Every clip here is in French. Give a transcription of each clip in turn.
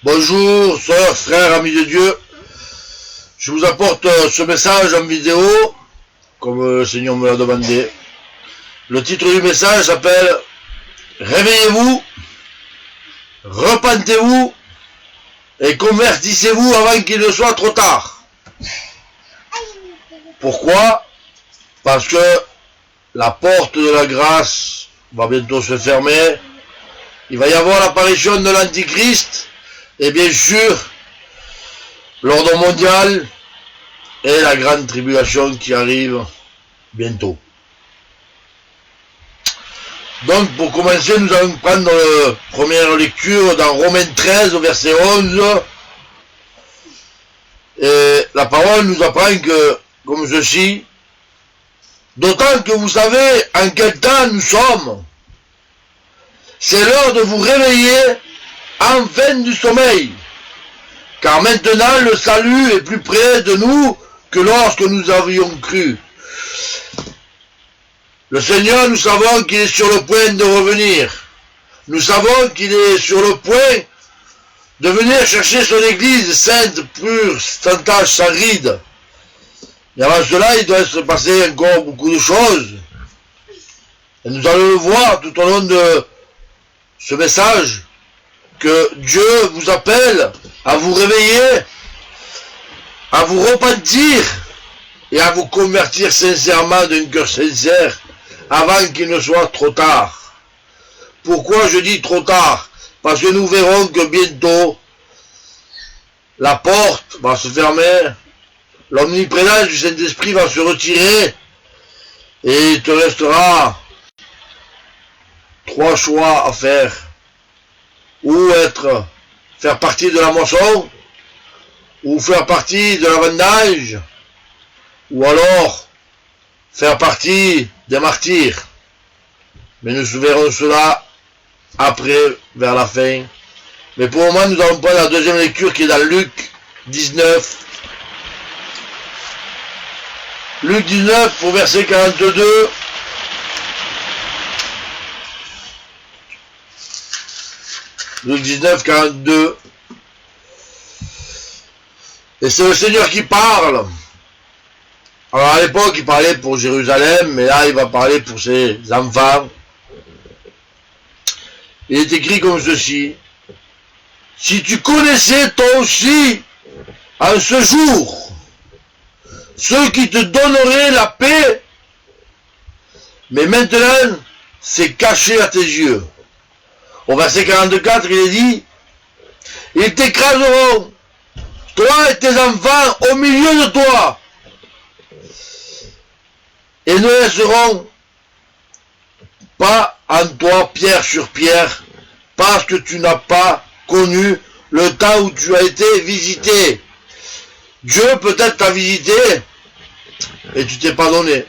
Bonjour, sœurs, frères, amis de Dieu. Je vous apporte ce message en vidéo, comme le Seigneur me l'a demandé. Le titre du message s'appelle « Réveillez-vous, repentez-vous et convertissez-vous avant qu'il ne soit trop tard ». Pourquoi? Parce que la porte de la grâce va bientôt se fermer. Il va y avoir l'apparition de l'Antichrist et bien sûr l'ordre mondial et la grande tribulation qui arrive bientôt. Donc pour commencer, nous allons prendre la première lecture dans Romains 13 au verset 11. Et la parole nous apprend que, comme ceci, d'autant que vous savez en quel temps nous sommes, c'est l'heure de vous réveiller enfin du sommeil, car maintenant le salut est plus près de nous que lorsque nous avions cru. Le Seigneur, nous savons qu'il est sur le point de revenir. Nous savons qu'il est sur le point de venir chercher son église sainte, pure, sans tache, sans ride. Et avant cela, il doit se passer encore beaucoup de choses. Et nous allons le voir tout au long de ce message, que Dieu vous appelle à vous réveiller, à vous repentir et à vous convertir sincèrement d'un cœur sincère avant qu'il ne soit trop tard. Pourquoi je dis trop tard? Parce que nous verrons que bientôt la porte va se fermer, l'omniprésence du Saint-Esprit va se retirer et il te restera 3 choix à faire. Ou faire partie de la moisson, ou faire partie de la vendange, ou alors faire partie des martyrs. Mais nous verrons cela après, vers la fin. Mais pour le moment, nous allons prendre la deuxième lecture qui est dans Luc 19. Luc 19 au verset 42. Luc 19, 42. Et c'est le Seigneur qui parle. Alors à l'époque, il parlait pour Jérusalem, mais là, il va parler pour ses enfants. Il est écrit comme ceci. Si tu connaissais toi aussi, en ce jour, ceux qui te donneraient la paix, mais maintenant, c'est caché à tes yeux. Au verset 44, il est dit, ils t'écraseront, toi et tes enfants, au milieu de toi, et ne laisseront pas en toi pierre sur pierre, parce que tu n'as pas connu le temps où tu as été visité. Dieu peut-être t'a visité, et tu t'es pas donné.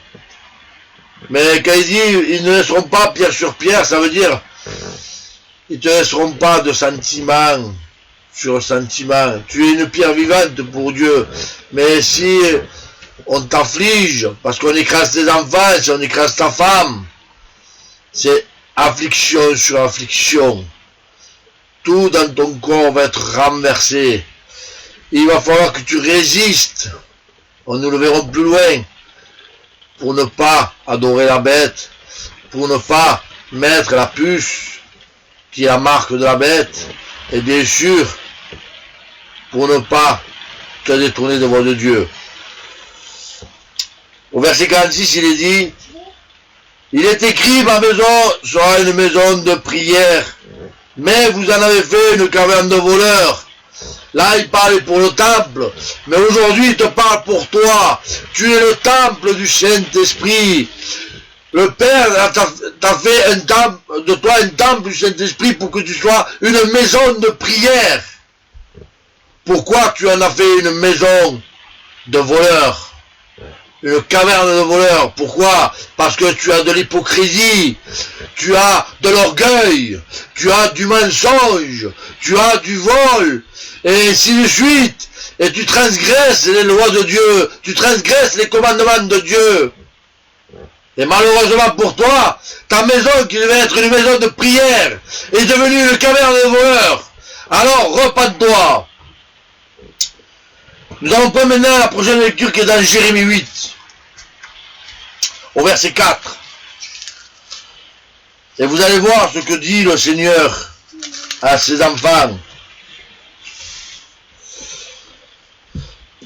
Mais quand il dit, ils ne laisseront pas pierre sur pierre, ça veut dire, ils ne te laisseront pas de sentiment sur sentiment. Tu es une pierre vivante pour Dieu. Mais si on t'afflige, parce qu'on écrase tes enfants, si on écrase ta femme, c'est affliction sur affliction. Tout dans ton corps va être renversé. Il va falloir que tu résistes. Nous le verrons plus loin. Pour ne pas adorer la bête, pour ne pas mettre la puce qui est la marque de la bête, et bien sûr, pour ne pas te détourner de voie de Dieu. Au verset 46, il est dit, il est écrit, ma maison sera une maison de prière, mais vous en avez fait une caverne de voleurs. Là, il parle pour le temple, mais aujourd'hui, il te parle pour toi. Tu es le temple du Saint-Esprit. Le Père t'a fait un temple, de toi un temple du Saint-Esprit pour que tu sois une maison de prière. Pourquoi tu en as fait une maison de voleurs? Une caverne de voleurs. Pourquoi? Parce que tu as de l'hypocrisie, tu as de l'orgueil, tu as du mensonge, tu as du vol, et ainsi de suite. Et tu transgresses les lois de Dieu, tu transgresses les commandements de Dieu. Et malheureusement pour toi, ta maison qui devait être une maison de prière est devenue une caverne de voleurs. Alors, repens-toi. Nous allons prendre maintenant la prochaine lecture qui est dans Jérémie 8, au verset 4. Et vous allez voir ce que dit le Seigneur à ses enfants.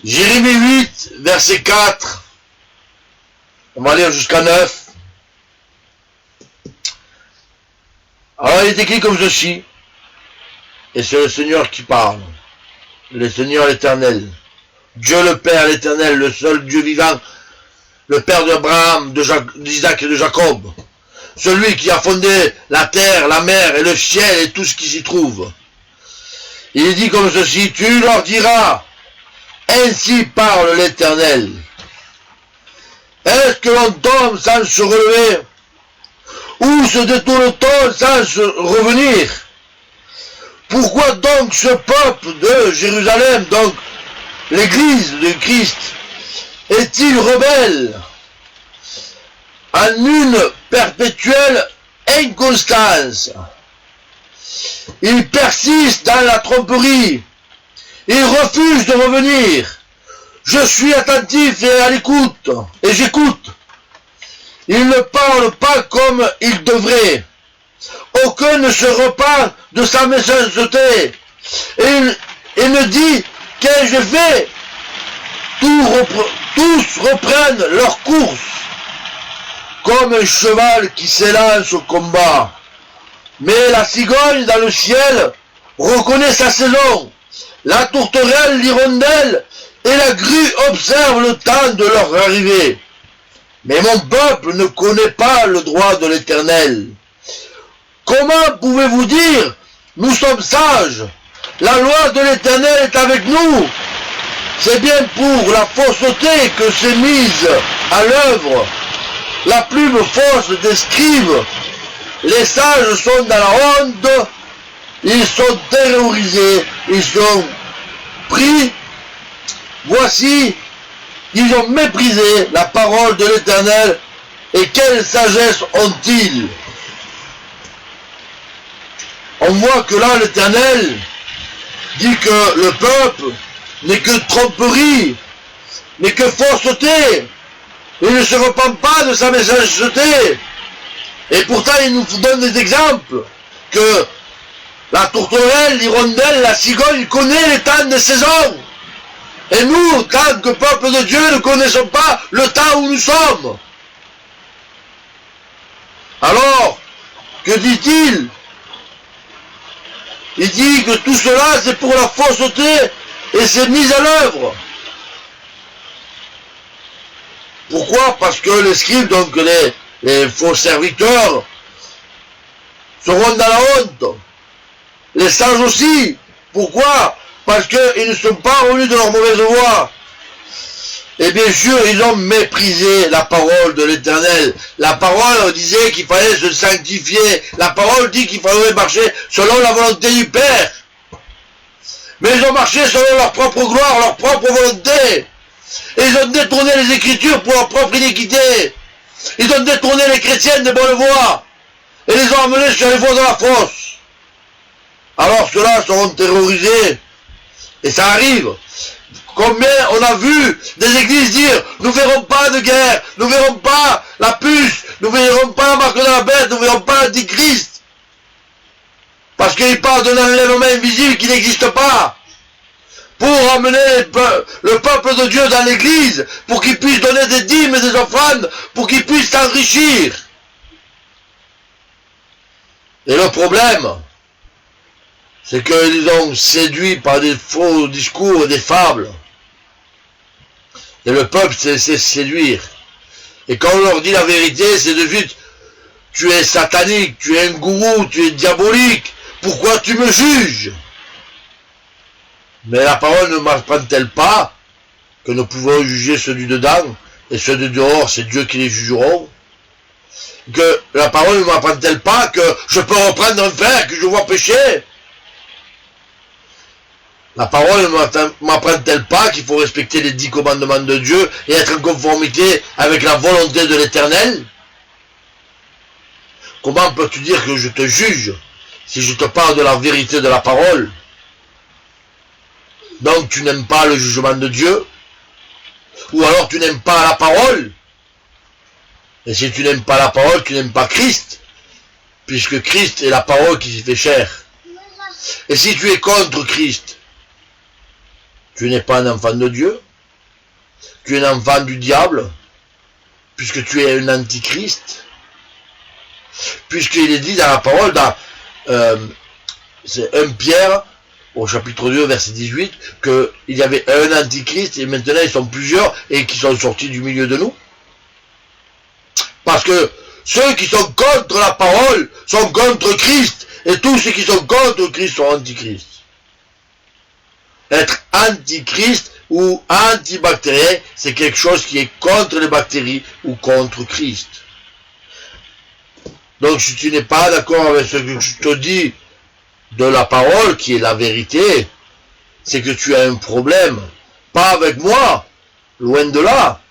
Jérémie 8, verset 4. On va lire jusqu'à 9. Alors il est écrit comme ceci. Et c'est le Seigneur qui parle. Le Seigneur l'Éternel. Dieu le Père l'Éternel, le seul Dieu vivant, le Père d'Abraham, d'Isaac et de Jacob. Celui qui a fondé la terre, la mer et le ciel et tout ce qui s'y trouve. Il est dit comme ceci, tu leur diras, ainsi parle l'Éternel. Est-ce que l'on tombe sans se relever? Ou se détourne-t-on sans se revenir? Pourquoi donc ce peuple de Jérusalem, donc l'église de Christ, est-il rebelle en une perpétuelle inconstance? Il persiste dans la tromperie. Il refuse de revenir. Je suis attentif et à l'écoute, et j'écoute. Il ne parle pas comme il devrait. Aucun ne se repent de sa méchanceté. Et ne dit, qu'ai-je fait? Tous reprennent leur course, comme un cheval qui s'élance au combat. Mais la cigogne dans le ciel reconnaît sa saison. La tourterelle, l'hirondelle et la grue observent le temps de leur arrivée. Mais mon peuple ne connaît pas le droit de l'Éternel. Comment pouvez-vous dire, nous sommes sages, la loi de l'Éternel est avec nous? C'est bien pour la fausseté que s'est mise à l'œuvre la plume fausse des scribes. Les sages sont dans la honte, ils sont terrorisés, ils sont pris. Voici, ils ont méprisé la parole de l'Éternel, et quelle sagesse ont-ils? On voit que là, l'Éternel dit que le peuple n'est que tromperie, n'est que fausseté. Il ne se repent pas de sa méchanceté. Et pourtant, il nous donne des exemples que la tourterelle, l'hirondelle, la cigogne connaît les temps des saisons. Et nous, tant que peuple de Dieu, ne connaissons pas le temps où nous sommes. Alors, que dit-il? Il dit que tout cela, c'est pour la fausseté et c'est mis à l'œuvre. Pourquoi? Parce que les scribes, donc les faux serviteurs, seront dans la honte. Les sages aussi. Pourquoi? Parce qu'ils ne sont pas revenus de leur mauvaise voie. Et bien sûr, ils ont méprisé la parole de l'Éternel. La parole disait qu'il fallait se sanctifier. La parole dit qu'il fallait marcher selon la volonté du Père. Mais ils ont marché selon leur propre gloire, leur propre volonté. Et ils ont détourné les Écritures pour leur propre iniquité. Ils ont détourné les chrétiens des bonnes voies. Et les ont amenés sur les voies de la fosse. Alors ceux-là seront terrorisés. Et ça arrive. Combien on a vu des églises dire, nous verrons pas de guerre, nous verrons pas la puce, nous verrons pas la marque de la bête, nous verrons pas l'antichrist. Parce qu'il parle d'un enlèvement invisible qui n'existe pas. Pour amener le peuple de Dieu dans l'église, pour qu'il puisse donner des dîmes et des offrandes, pour qu'il puisse s'enrichir. Et le problème, c'est qu'ils ont séduit par des faux discours et des fables. Et le peuple s'est laissé séduire. Et quand on leur dit la vérité, c'est de suite, tu es satanique, tu es un gourou, tu es diabolique, pourquoi tu me juges? Mais la parole ne m'apprend-elle pas que nous pouvons juger ceux du dedans, et ceux de dehors, c'est Dieu qui les jugeront? Que la parole ne m'apprend-elle pas que je peux reprendre un frère que je vois pécher? La parole ne m'apprend-elle pas qu'il faut respecter les 10 commandements de Dieu et être en conformité avec la volonté de l'Éternel? Comment peux-tu dire que je te juge si je te parle de la vérité de la parole? Donc tu n'aimes pas le jugement de Dieu, ou alors tu n'aimes pas la parole. Et si tu n'aimes pas la parole, tu n'aimes pas Christ, puisque Christ est la parole qui s'est fait chair. Et si tu es contre Christ, tu n'es pas un enfant de Dieu, tu es un enfant du diable, puisque tu es un antichrist, puisqu'il est dit dans la parole, dans c'est 1 Pierre, au chapitre 2, verset 18, qu'il y avait un antichrist, et maintenant ils sont plusieurs, et qui sont sortis du milieu de nous. Parce que ceux qui sont contre la parole sont contre Christ, et tous ceux qui sont contre Christ sont antichrist. Être antichrist ou antibactérien, c'est quelque chose qui est contre les bactéries ou contre Christ. Donc si tu n'es pas d'accord avec ce que je te dis de la parole, qui est la vérité, c'est que tu as un problème. Pas avec moi, loin de là.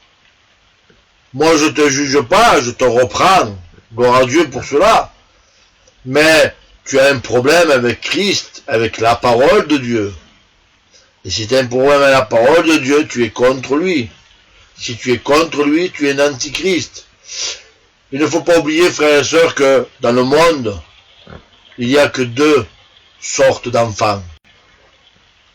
Moi je te juge pas, je te reprends. Gloire à Dieu pour cela. Mais tu as un problème avec Christ, avec la parole de Dieu. Et si tu as un problème avec la parole de Dieu, tu es contre lui. Si tu es contre lui, tu es un antichrist. Il ne faut pas oublier, frères et sœurs, que dans le monde, il n'y a que deux sortes d'enfants.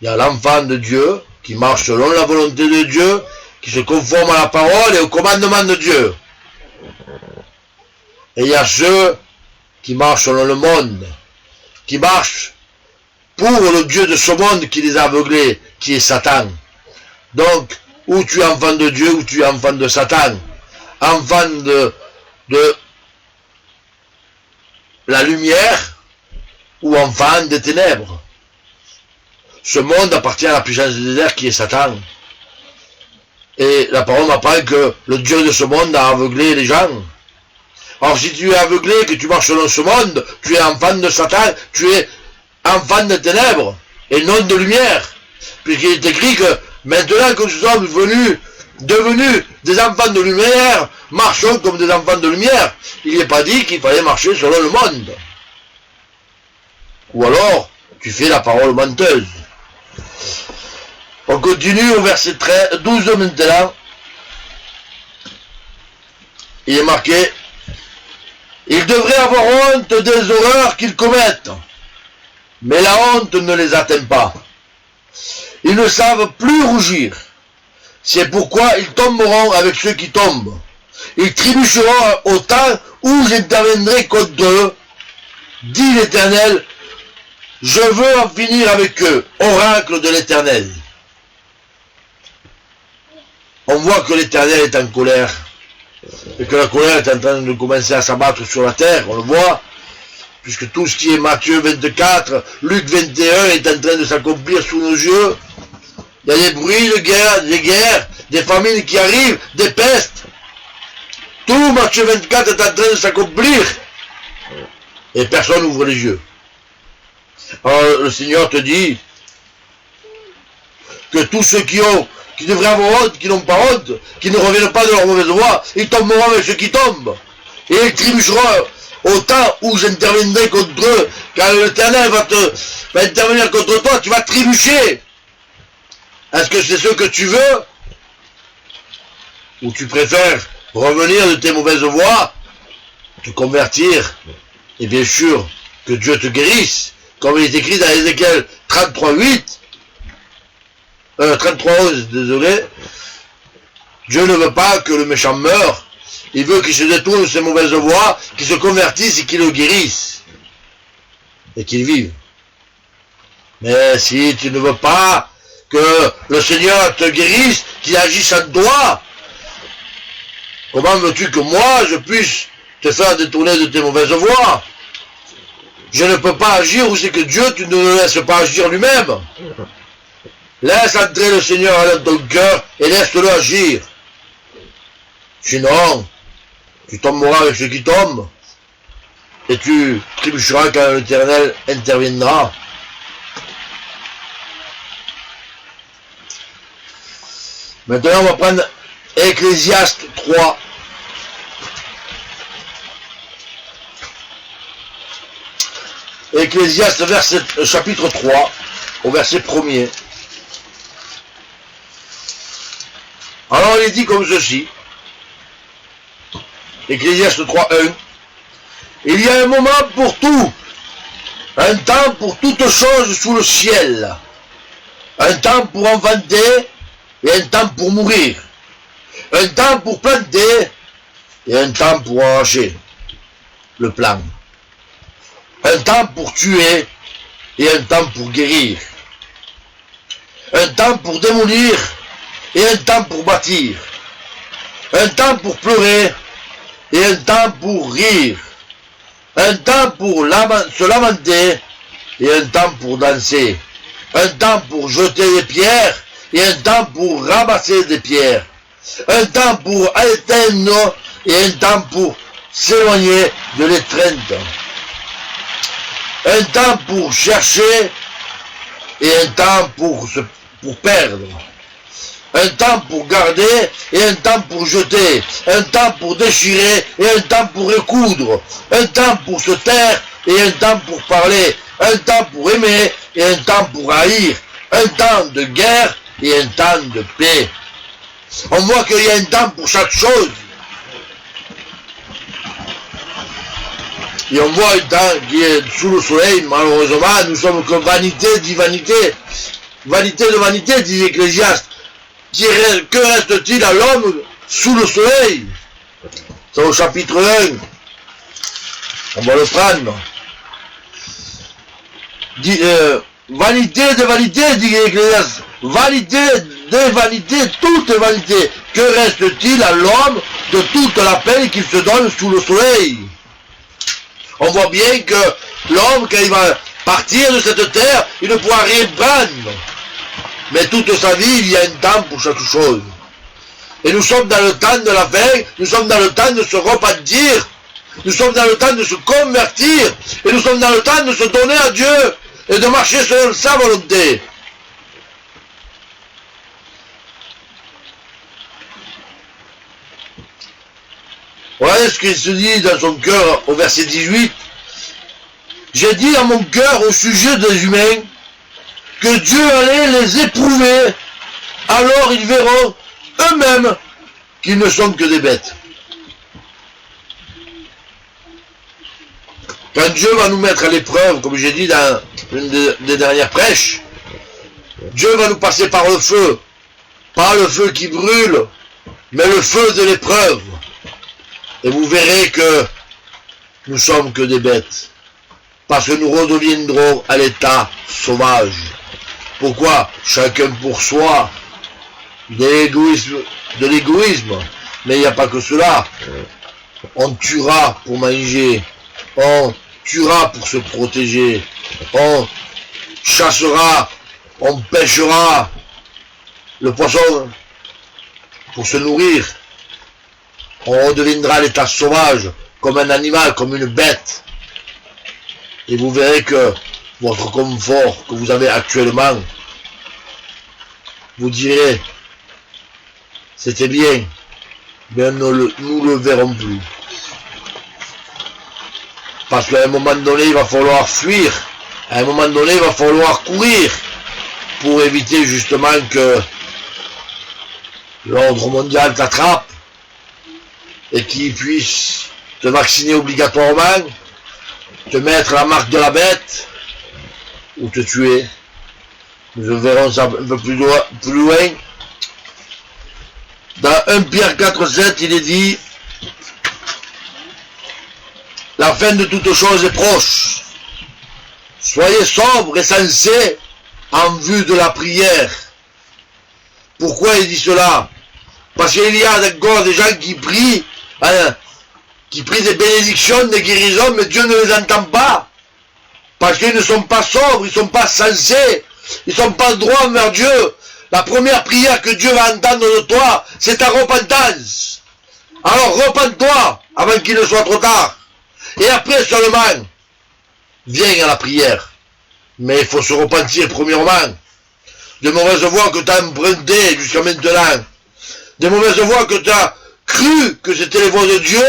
Il y a l'enfant de Dieu, qui marche selon la volonté de Dieu, qui se conforme à la parole et au commandement de Dieu. Et il y a ceux qui marchent selon le monde, qui marchent pour le Dieu de ce monde qui les a aveuglés, qui est Satan. Donc, ou tu es enfant de Dieu, ou tu es enfant de Satan. Enfant de la lumière, ou enfant des ténèbres. Ce monde appartient à la puissance des airs qui est Satan. Et la parole m'apprend que le Dieu de ce monde a aveuglé les gens. Alors si tu es aveuglé, que tu marches selon ce monde, tu es enfant de Satan, tu es enfant de ténèbres, et non de lumière. Puisqu'il est écrit que maintenant que nous sommes devenus des enfants de lumière, marchons comme des enfants de lumière. Il n'est pas dit qu'il fallait marcher selon le monde. Ou alors, tu fais la parole menteuse. On continue au verset 12 maintenant. Il est marqué: ils devraient avoir honte des horreurs qu'ils commettent, mais la honte ne les atteint pas. Ils ne savent plus rougir. C'est pourquoi ils tomberont avec ceux qui tombent. Ils trébucheront au temps où j'interviendrai contre eux, dit l'Éternel. Je veux en finir avec eux, oracle de l'Éternel. On voit que l'Éternel est en colère, et que la colère est en train de commencer à s'abattre sur la terre, on le voit, puisque tout ce qui est Matthieu 24, Luc 21 est en train de s'accomplir sous nos yeux. Il y a des bruits de guerre, des guerres, des famines qui arrivent, des pestes. Tout Matthieu 24 est en train de s'accomplir, et personne n'ouvre les yeux. Alors le Seigneur te dit que tous ceux qui devraient avoir honte, qui n'ont pas honte, qui ne reviennent pas de leur mauvaise voie, ils tomberont avec ceux qui tombent. Et ils trébucheront au temps où j'interviendrai contre eux. Quand l'Éternel va intervenir contre toi, tu vas trébucher. Est-ce que c'est ce que tu veux? Ou tu préfères revenir de tes mauvaises voies, te convertir, et bien sûr que Dieu te guérisse, comme il est écrit dans Ézéchiel 33:11, désolé. Dieu ne veut pas que le méchant meure, il veut qu'il se détourne de ses mauvaises voies, qu'il se convertisse et qu'il le guérisse, et qu'il vive. Mais si tu ne veux pas que le Seigneur te guérisse, qu'il agisse en toi, comment veux-tu que moi je puisse te faire détourner de tes mauvaises voies? Je ne peux pas agir où c'est que Dieu, tu ne le laisses pas agir lui-même. Laisse entrer le Seigneur dans ton cœur et laisse-le agir. Sinon, tu tomberas avec ceux qui tombent et tu trébucheras quand l'Éternel interviendra. Maintenant, on va prendre Ecclésiaste 3. Ecclésiaste chapitre 3, au verset 1er. Alors il est dit comme ceci, Ecclésiaste 3.1, il y a un moment pour tout, un temps pour toutes choses sous le ciel, un temps pour enfanter et un temps pour mourir, un temps pour planter et un temps pour arracher le plan, un temps pour tuer et un temps pour guérir, un temps pour démolir et un temps pour bâtir, un temps pour pleurer et un temps pour rire, un temps pour se lamenter et un temps pour danser, un temps pour jeter des pierres et un temps pour ramasser des pierres, un temps pour éteindre et un temps pour s'éloigner de l'étreinte, un temps pour chercher et un temps pour perdre, un temps pour garder et un temps pour jeter, un temps pour déchirer et un temps pour recoudre, un temps pour se taire et un temps pour parler, un temps pour aimer et un temps pour haïr, un temps de guerre et un temps de paix. On voit qu'il y a un temps pour chaque chose. Et on voit un temps qui est sous le soleil, malheureusement, nous sommes que vanité dit vanité. Vanité de vanité, dit l'Ecclésiaste. Que reste-t-il à l'homme sous le soleil? C'est au chapitre 1. On va le prendre. Vanité de vanité, dit l'Ecclésiaste. Vanité de vanité, toute vanité. Que reste-t-il à l'homme de toute la peine qu'il se donne sous le soleil? On voit bien que l'homme, quand il va partir de cette terre, il ne pourra rien prendre. Mais toute sa vie, il y a un temps pour chaque chose. Et nous sommes dans le temps de la fin, nous sommes dans le temps de se repentir, nous sommes dans le temps de se convertir, et nous sommes dans le temps de se donner à Dieu, et de marcher selon sa volonté. Voilà ce qu'il se dit dans son cœur au verset 18. J'ai dit dans mon cœur au sujet des humains que Dieu allait les éprouver, alors ils verront eux-mêmes qu'ils ne sont que des bêtes. Quand Dieu va nous mettre à l'épreuve, comme j'ai dit dans une des dernières prêches, Dieu va nous passer par le feu, pas le feu qui brûle, mais le feu de l'épreuve. Et vous verrez que nous sommes que des bêtes. Parce que nous redeviendrons à l'état sauvage. Pourquoi? Chacun pour soi. De l'égoïsme. Mais il n'y a pas que cela. On tuera pour manger. On tuera pour se protéger. On chassera. On pêchera le poisson pour se nourrir. On redeviendra à l'état sauvage, comme un animal, comme une bête. Et vous verrez que votre confort que vous avez actuellement, vous direz, c'était bien, mais nous le verrons plus. Parce qu'à un moment donné, il va falloir fuir, à un moment donné, il va falloir courir, pour éviter justement que l'ordre mondial t'attrape, et qu'il puisse te vacciner obligatoirement, te mettre la marque de la bête, ou te tuer. Nous verrons ça un peu plus loin. Dans 1 Pierre 4,7, il est dit, la fin de toute chose est proche. Soyez sobres et sensés en vue de la prière. Pourquoi il dit cela? Parce qu'il y a encore des gens qui prient, qui prient des bénédictions, des guérisons, mais Dieu ne les entend pas. Parce qu'ils ne sont pas sobres, ils ne sont pas sensés, ils ne sont pas droits envers Dieu. La première prière que Dieu va entendre de toi, c'est ta repentance. Alors repens-toi avant qu'il ne soit trop tard. Et après seulement, viens à la prière. Mais il faut se repentir premièrement. Des mauvaises voies que tu as empruntées jusqu'à maintenant. Des mauvaises voies que tu as cru que c'était les voies de Dieu,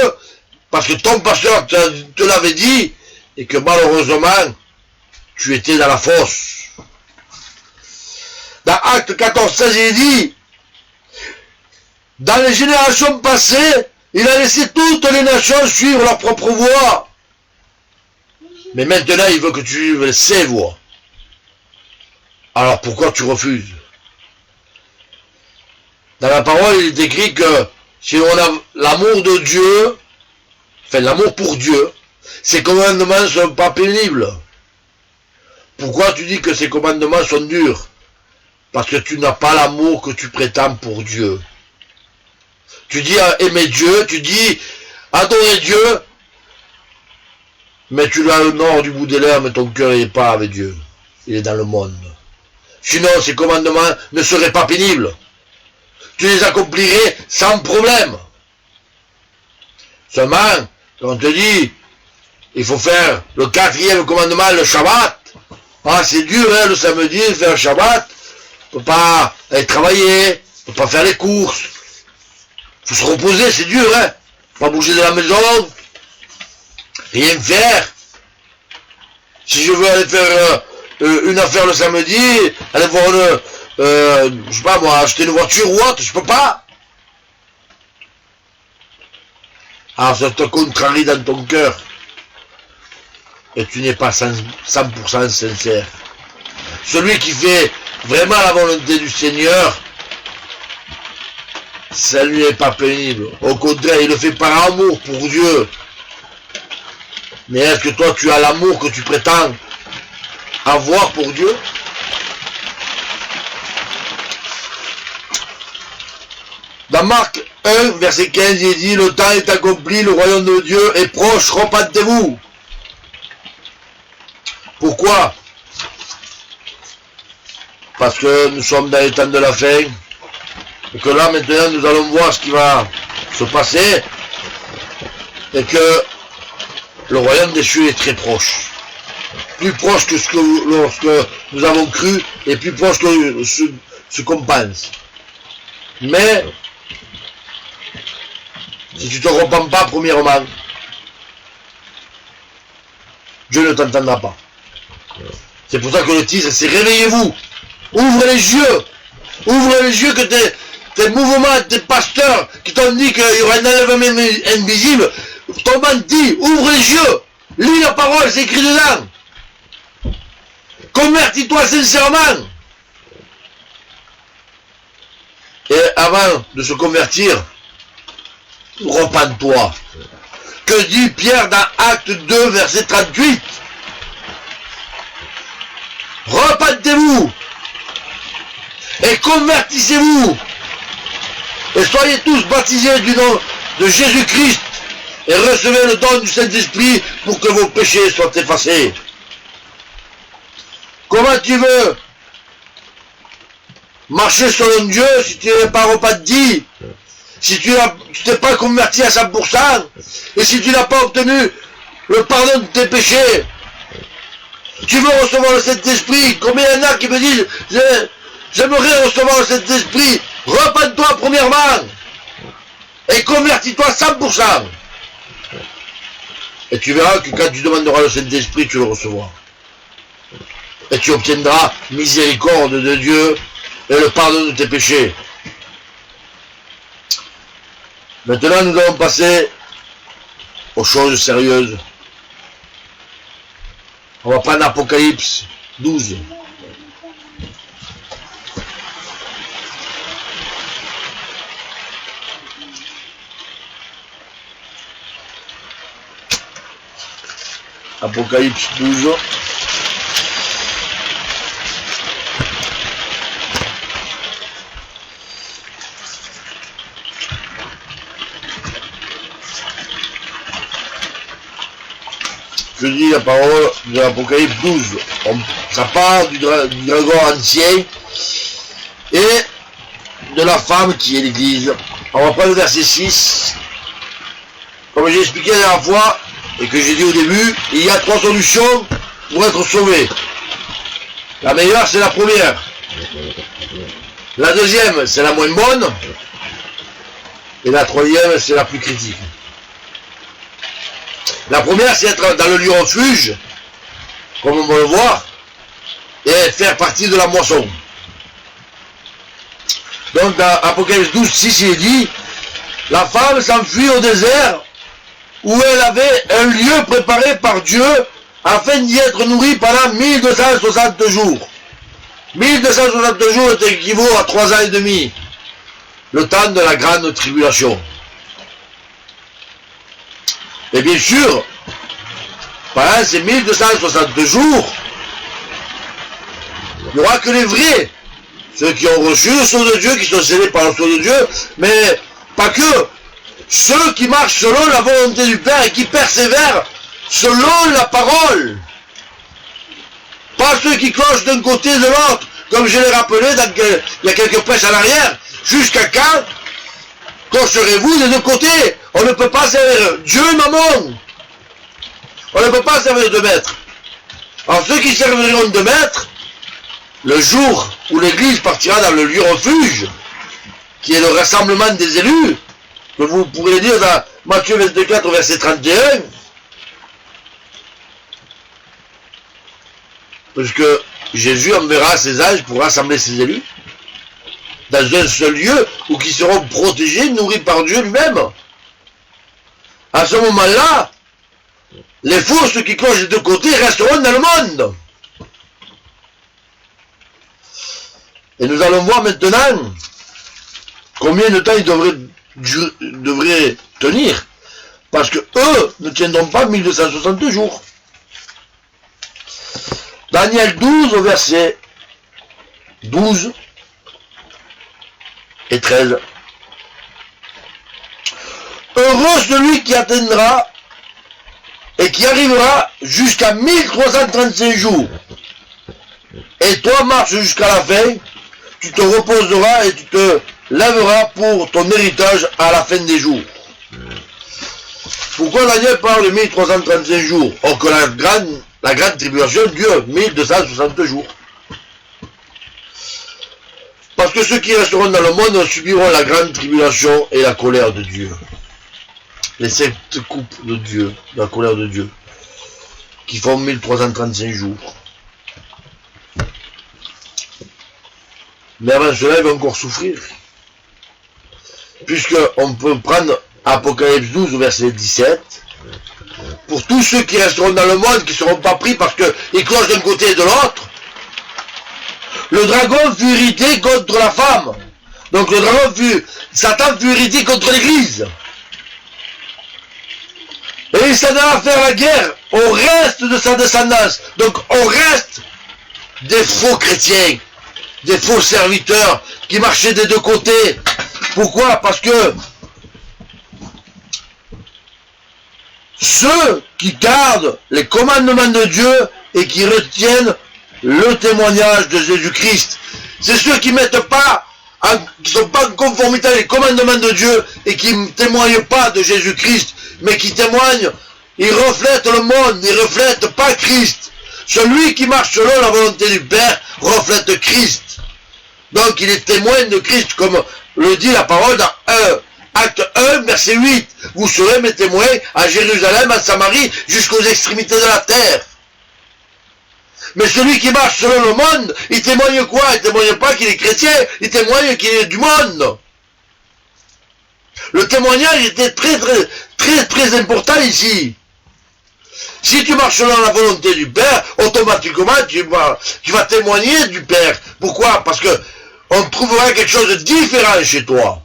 parce que ton pasteur te l'avait dit, et que malheureusement, tu étais dans la fosse. Dans Acte 14, 16, il dit, Dans les générations passées, il a laissé toutes les nations suivre leur propre voie. Mais maintenant, il veut que tu suives ses voies. Alors pourquoi tu refuses? Dans la parole, il est écrit que si on a l'amour de Dieu, enfin l'amour pour Dieu, ses commandements ne sont pas pénibles. Pourquoi tu dis que ces commandements sont durs? Parce que tu n'as pas l'amour que tu prétends pour Dieu. Tu dis aimer Dieu, tu dis adorer Dieu, mais tu l'as le nord du bout des lèvres, mais ton cœur n'est pas avec Dieu. Il est dans le monde. Sinon, ces commandements ne seraient pas pénibles. Tu les accomplirais sans problème. Seulement, quand on te dit, il faut faire le 4e commandement, le Shabbat. Ah, c'est dur, hein, le samedi, faire le Shabbat. On ne peut pas aller travailler, on ne peut pas faire les courses. Il faut se reposer, c'est dur, hein. Pas bouger de la maison, rien faire. Si je veux aller faire une affaire le samedi, aller voir je sais pas moi, acheter une voiture ou autre, je peux pas. Alors ça te contrarie dans ton cœur. Et tu n'es pas 100% sincère. Celui qui fait vraiment la volonté du Seigneur, ça lui est pas pénible. Au contraire, il le fait par amour pour Dieu. Mais est-ce que toi tu as l'amour que tu prétends avoir pour Dieu? Dans Marc 1, verset 15, il dit, le temps est accompli, le royaume de Dieu est proche, repentez-vous. Pourquoi? Parce que nous sommes dans les temps de la fin, et que là maintenant nous allons voir ce qui va se passer, et que le royaume des cieux est très proche. Plus proche que lorsque nous avons cru, et plus proche que ce qu'on pense. Mais, si tu ne te repens pas premièrement, Dieu ne t'entendra pas. C'est pour ça que le titre, c'est réveillez-vous. Ouvre les yeux. Ouvre les yeux que tes mouvements, tes pasteurs qui t'ont dit qu'il y aura un enlèvement invisible, t'ont menti. Ouvre les yeux. Lis la parole, c'est écrit dedans. Convertis-toi sincèrement. Et avant de se convertir, repens-toi. Que dit Pierre dans Acte 2, verset 38? Repentez-vous et convertissez-vous et soyez tous baptisés du nom de Jésus-Christ et recevez le don du Saint-Esprit pour que vos péchés soient effacés. Comment tu veux marcher selon Dieu si tu n'es pas repenti, si tu t'es pas converti à 100%, et si tu n'as pas obtenu le pardon de tes péchés? Tu veux recevoir le Saint-Esprit? Combien il y en a qui me disent j'aimerais recevoir le Saint-Esprit? Repens-toi premièrement et convertis-toi 100%. Et tu verras que quand tu demanderas le Saint-Esprit, tu le recevras. Et tu obtiendras miséricorde de Dieu et le pardon de tes péchés. Maintenant, nous allons passer aux choses sérieuses. On va prendre Apocalypse 12. Apocalypse 12. Je dis la parole de l'Apocalypse 12. Ça part du dragon ancien et de la femme qui est l'Église. On va prendre le verset 6. Comme j'ai expliqué la dernière fois, et que j'ai dit au début, il y a 3 solutions pour être sauvé. La meilleure, c'est la première. La deuxième, c'est la moins bonne. Et la troisième, c'est la plus critique. La première, c'est être dans le lieu refuge, comme on va le voir, et faire partie de la moisson. Donc dans Apocalypse 12, 6, il est dit, la femme s'enfuit au désert où elle avait un lieu préparé par Dieu afin d'y être nourrie pendant 1260 jours. 1260 jours équivaut à 3 ans et demi, le temps de la grande tribulation. Et bien sûr, pendant ces 1260 jours, il n'y aura que les vrais, ceux qui ont reçu le sceau de Dieu, qui sont scellés par le sceau de Dieu, mais pas que, ceux qui marchent selon la volonté du Père et qui persévèrent selon la parole. Pas ceux qui clochent d'un côté et de l'autre, comme je l'ai rappelé il y a quelques prêches en arrière. Jusqu'à quand clocherez-vous des deux côtés? On ne peut pas servir Dieu et Mammon. On ne peut pas servir de maître. Alors ceux qui serviront de maître, le jour où l'Église partira dans le lieu refuge, qui est le rassemblement des élus, que vous pourrez lire dans Matthieu 24, verset 31, parce que Jésus enverra ses anges pour rassembler ses élus, dans un seul lieu, où qui seront protégés, nourris par Dieu lui-même. À ce moment-là, les faux, ceux qui clochent des deux côtés, resteront dans le monde. Et nous allons voir maintenant combien de temps ils devraient tenir, parce que eux ne tiendront pas 1262 jours. Daniel 12 au verset 12 et 13. Heureux celui qui atteindra et qui arrivera jusqu'à 1335 jours. Et toi marche jusqu'à la fin, tu te reposeras et tu te lèveras pour ton héritage à la fin des jours. Pourquoi Daniel parle de 1335 jours? Or que la grande tribulation dure 1260 jours. Parce que ceux qui resteront dans le monde subiront la grande tribulation et la colère de Dieu. Les 7 coupes de Dieu, de la colère de Dieu, qui font 1335 jours. Mais avant cela, ils vont encore souffrir. Puisqu'on peut prendre Apocalypse 12 au verset 17. Pour tous ceux qui resteront dans le monde, qui ne seront pas pris parce qu'ils clochent d'un côté et de l'autre, le dragon fut irrité contre la femme. Donc le dragon Satan fut irrité contre l'Église. Et il s'en alla faire la guerre au reste de sa descendance. Donc au reste des faux chrétiens, des faux serviteurs qui marchaient des deux côtés. Pourquoi? Parce que ceux qui gardent les commandements de Dieu et qui retiennent le témoignage de Jésus-Christ, c'est ceux qui ne sont pas en conformité avec les commandements de Dieu et qui ne témoignent pas de Jésus-Christ, mais qui témoignent, ils reflètent le monde, ils ne reflètent pas Christ. Celui qui marche selon la volonté du Père reflète Christ. Donc il est témoin de Christ, comme le dit la parole dans Acte 1, verset 8. Vous serez mes témoins à Jérusalem, à Samarie, jusqu'aux extrémités de la terre. Mais celui qui marche selon le monde, il témoigne quoi? Il ne témoigne pas qu'il est chrétien, il témoigne qu'il est du monde. Le témoignage était très important ici. Si tu marches selon la volonté du Père, automatiquement tu vas témoigner du Père. Pourquoi? Parce que on trouvera quelque chose de différent chez toi.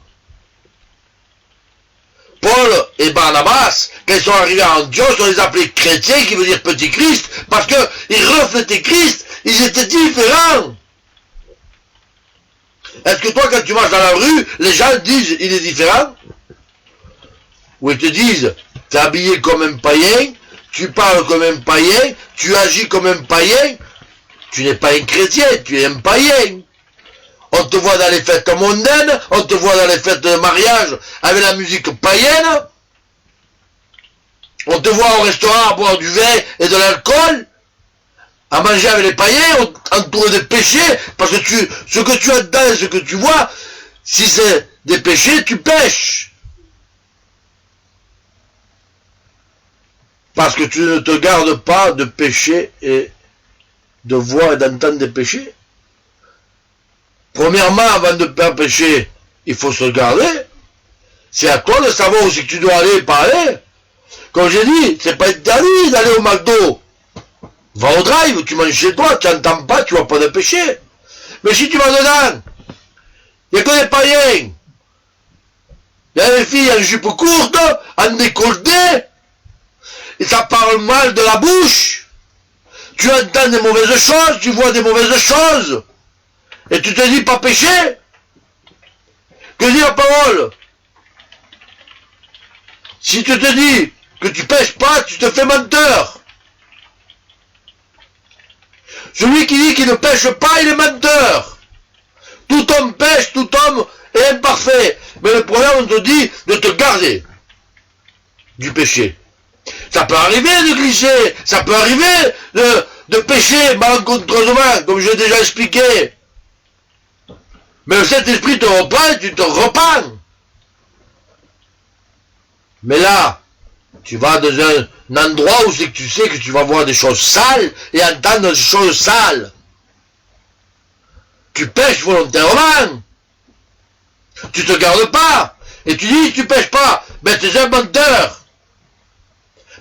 Paul et Barnabas, quand ils sont arrivés à Antioche, on les appelait chrétiens, qui veut dire petit Christ, parce qu'ils reflétaient Christ, ils étaient différents. Est-ce que toi, quand tu marches dans la rue, les gens disent, il est différent? Ou ils te disent, tu es habillé comme un païen, tu parles comme un païen, tu agis comme un païen, tu n'es pas un chrétien, tu es un païen. On te voit dans les fêtes mondaines, on te voit dans les fêtes de mariage avec la musique païenne, on te voit au restaurant à boire du vin et de l'alcool, à manger avec les païens, entouré de péchés, parce que ce que tu as dedans, ce que tu vois, si c'est des péchés, tu pêches. Parce que tu ne te gardes pas de péché et de voir et d'entendre des péchés. Premièrement, avant de faire pécher, il faut se garder. C'est à toi de savoir où c'est que tu dois aller et pas aller. Comme j'ai dit, c'est pas interdit d'aller au McDo. Va au drive, tu manges chez toi, tu n'entends pas, tu vas pas de péché. Mais si tu vas dedans, il n'y a que des païens. Il y a des filles en jupe courte, en décolleté, et ça parle mal de la bouche. Tu entends des mauvaises choses, tu vois des mauvaises choses, et tu te dis pas pécher. Que dit la parole? Si tu te dis que tu pêches pas, tu te fais menteur. Celui qui dit qu'il ne pêche pas, il est menteur. Tout homme pêche, tout homme est imparfait. Mais le proverbe te dit de te garder du péché. Ça peut arriver de glisser, ça peut arriver de pécher malencontreusement, comme je l'ai déjà expliqué. Mais le Saint-Esprit te reprend, tu te repens. Mais là, tu vas dans un endroit où c'est que tu sais que tu vas voir des choses sales et entendre des choses sales. Tu pêches volontairement. Tu te gardes pas. Et tu dis tu pêches pas. Ben tu es un menteur.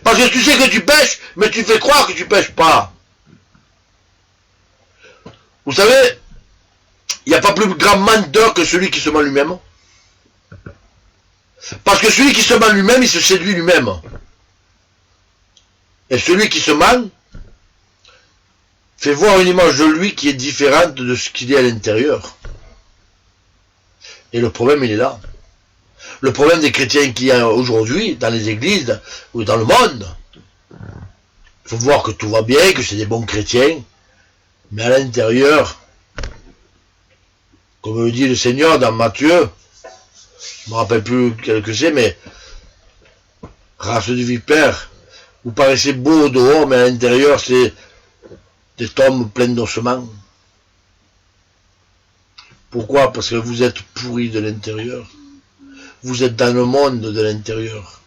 Parce que tu sais que tu pêches, mais tu fais croire que tu pêches pas. Vous savez, il n'y a pas plus grand menteur que celui qui se ment lui-même. Parce que celui qui se ment lui-même, il se séduit lui-même. Et celui qui se ment fait voir une image de lui qui est différente de ce qu'il est à l'intérieur. Et le problème, il est là. Le problème des chrétiens qu'il y a aujourd'hui, dans les églises ou dans le monde, il faut voir que tout va bien, que c'est des bons chrétiens, mais à l'intérieur, comme le dit le Seigneur dans Matthieu, je ne me rappelle plus quel que c'est, mais race de vipère, vous paraissez beau au dehors, mais à l'intérieur, c'est des tombes pleines d'ossements. Pourquoi? Parce que vous êtes pourris de l'intérieur. Vous êtes dans le monde de l'intérieur.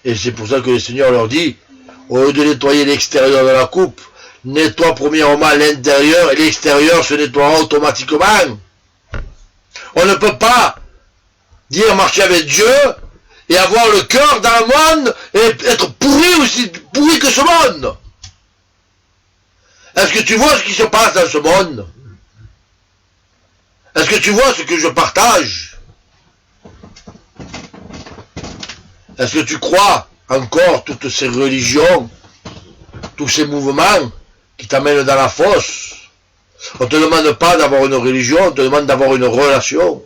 Et c'est pour ça que le Seigneur leur dit, au lieu de nettoyer l'extérieur de la coupe, nettoie premièrement l'intérieur, et l'extérieur se nettoiera automatiquement. On ne peut pas dire marcher avec Dieu, et avoir le cœur dans le monde, et être pourri aussi pourri que ce monde. Est-ce que tu vois ce qui se passe dans ce monde? Est-ce que tu vois ce que je partage? Est-ce que tu crois encore toutes ces religions, tous ces mouvements qui t'amènent dans la fosse? On ne te demande pas d'avoir une religion, on te demande d'avoir une relation.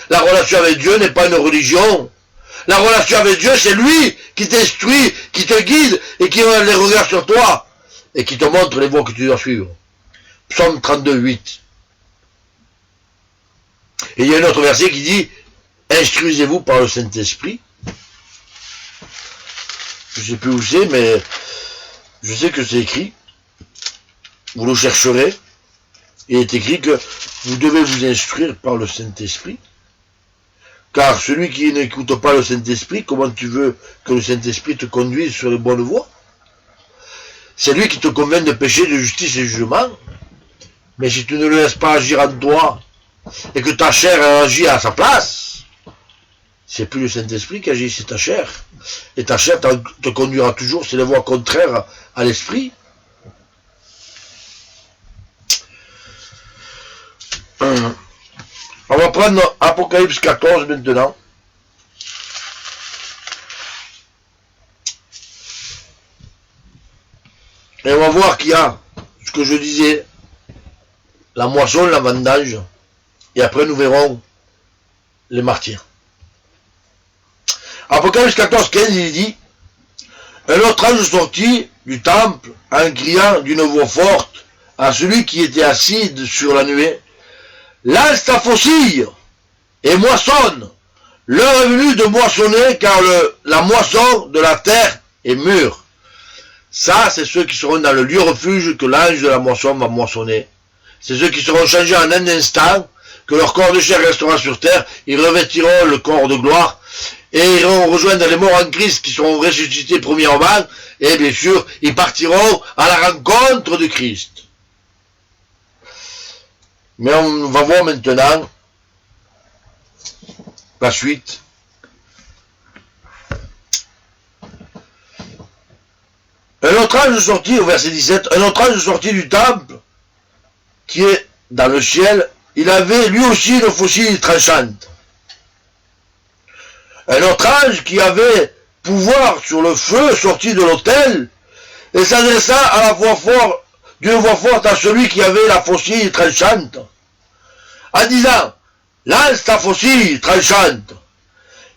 La relation avec Dieu n'est pas une religion. La relation avec Dieu, c'est lui qui t'instruit, qui te guide et qui a les regards sur toi et qui te montre les voies que tu dois suivre. Psaume 32, 8. Et il y a un autre verset qui dit « Instruisez-vous par le Saint-Esprit ». Je ne sais plus où c'est, mais je sais que c'est écrit. Vous le chercherez. Il est écrit que vous devez vous instruire par le Saint-Esprit. Car celui qui n'écoute pas le Saint-Esprit, comment tu veux que le Saint-Esprit te conduise sur les bonnes voies? C'est lui qui te convainc de péché, de justice et de jugement. Mais si tu ne le laisses pas agir en toi, et que ta chair agit à sa place, c'est plus le Saint-Esprit qui agit, c'est ta chair. Et ta chair te conduira toujours sur les voies contraires à l'Esprit. On va prendre Apocalypse 14 maintenant. Et on va voir qu'il y a, ce que je disais, la moisson, la vendange, et après nous verrons les martyrs. Apocalypse 14, 15, il dit, un autre ange sortit du temple en criant d'une voix forte à celui qui était assis sur la nuée, lance ta faucille et moissonne. L'heure est venue de moissonner car la moisson de la terre est mûre. Ça, c'est ceux qui seront dans le lieu refuge que l'ange de la moisson va moissonner. C'est ceux qui seront changés en un instant, que leur corps de chair restera sur terre, ils revêtiront le corps de gloire, et iront rejoindre les morts en Christ qui seront ressuscités premièrement, et bien sûr, ils partiront à la rencontre de Christ. Mais on va voir maintenant la suite. Un autre ange sortit, au verset 17, un autre ange sortit du temple, qui est dans le ciel, il avait lui aussi une faucille tranchante. Un autre ange qui avait pouvoir sur le feu sortit de l'autel, et s'adressa à la voix forte, d'une voix forte à celui qui avait la faucille tranchante, en disant, lance ta faucille tranchante,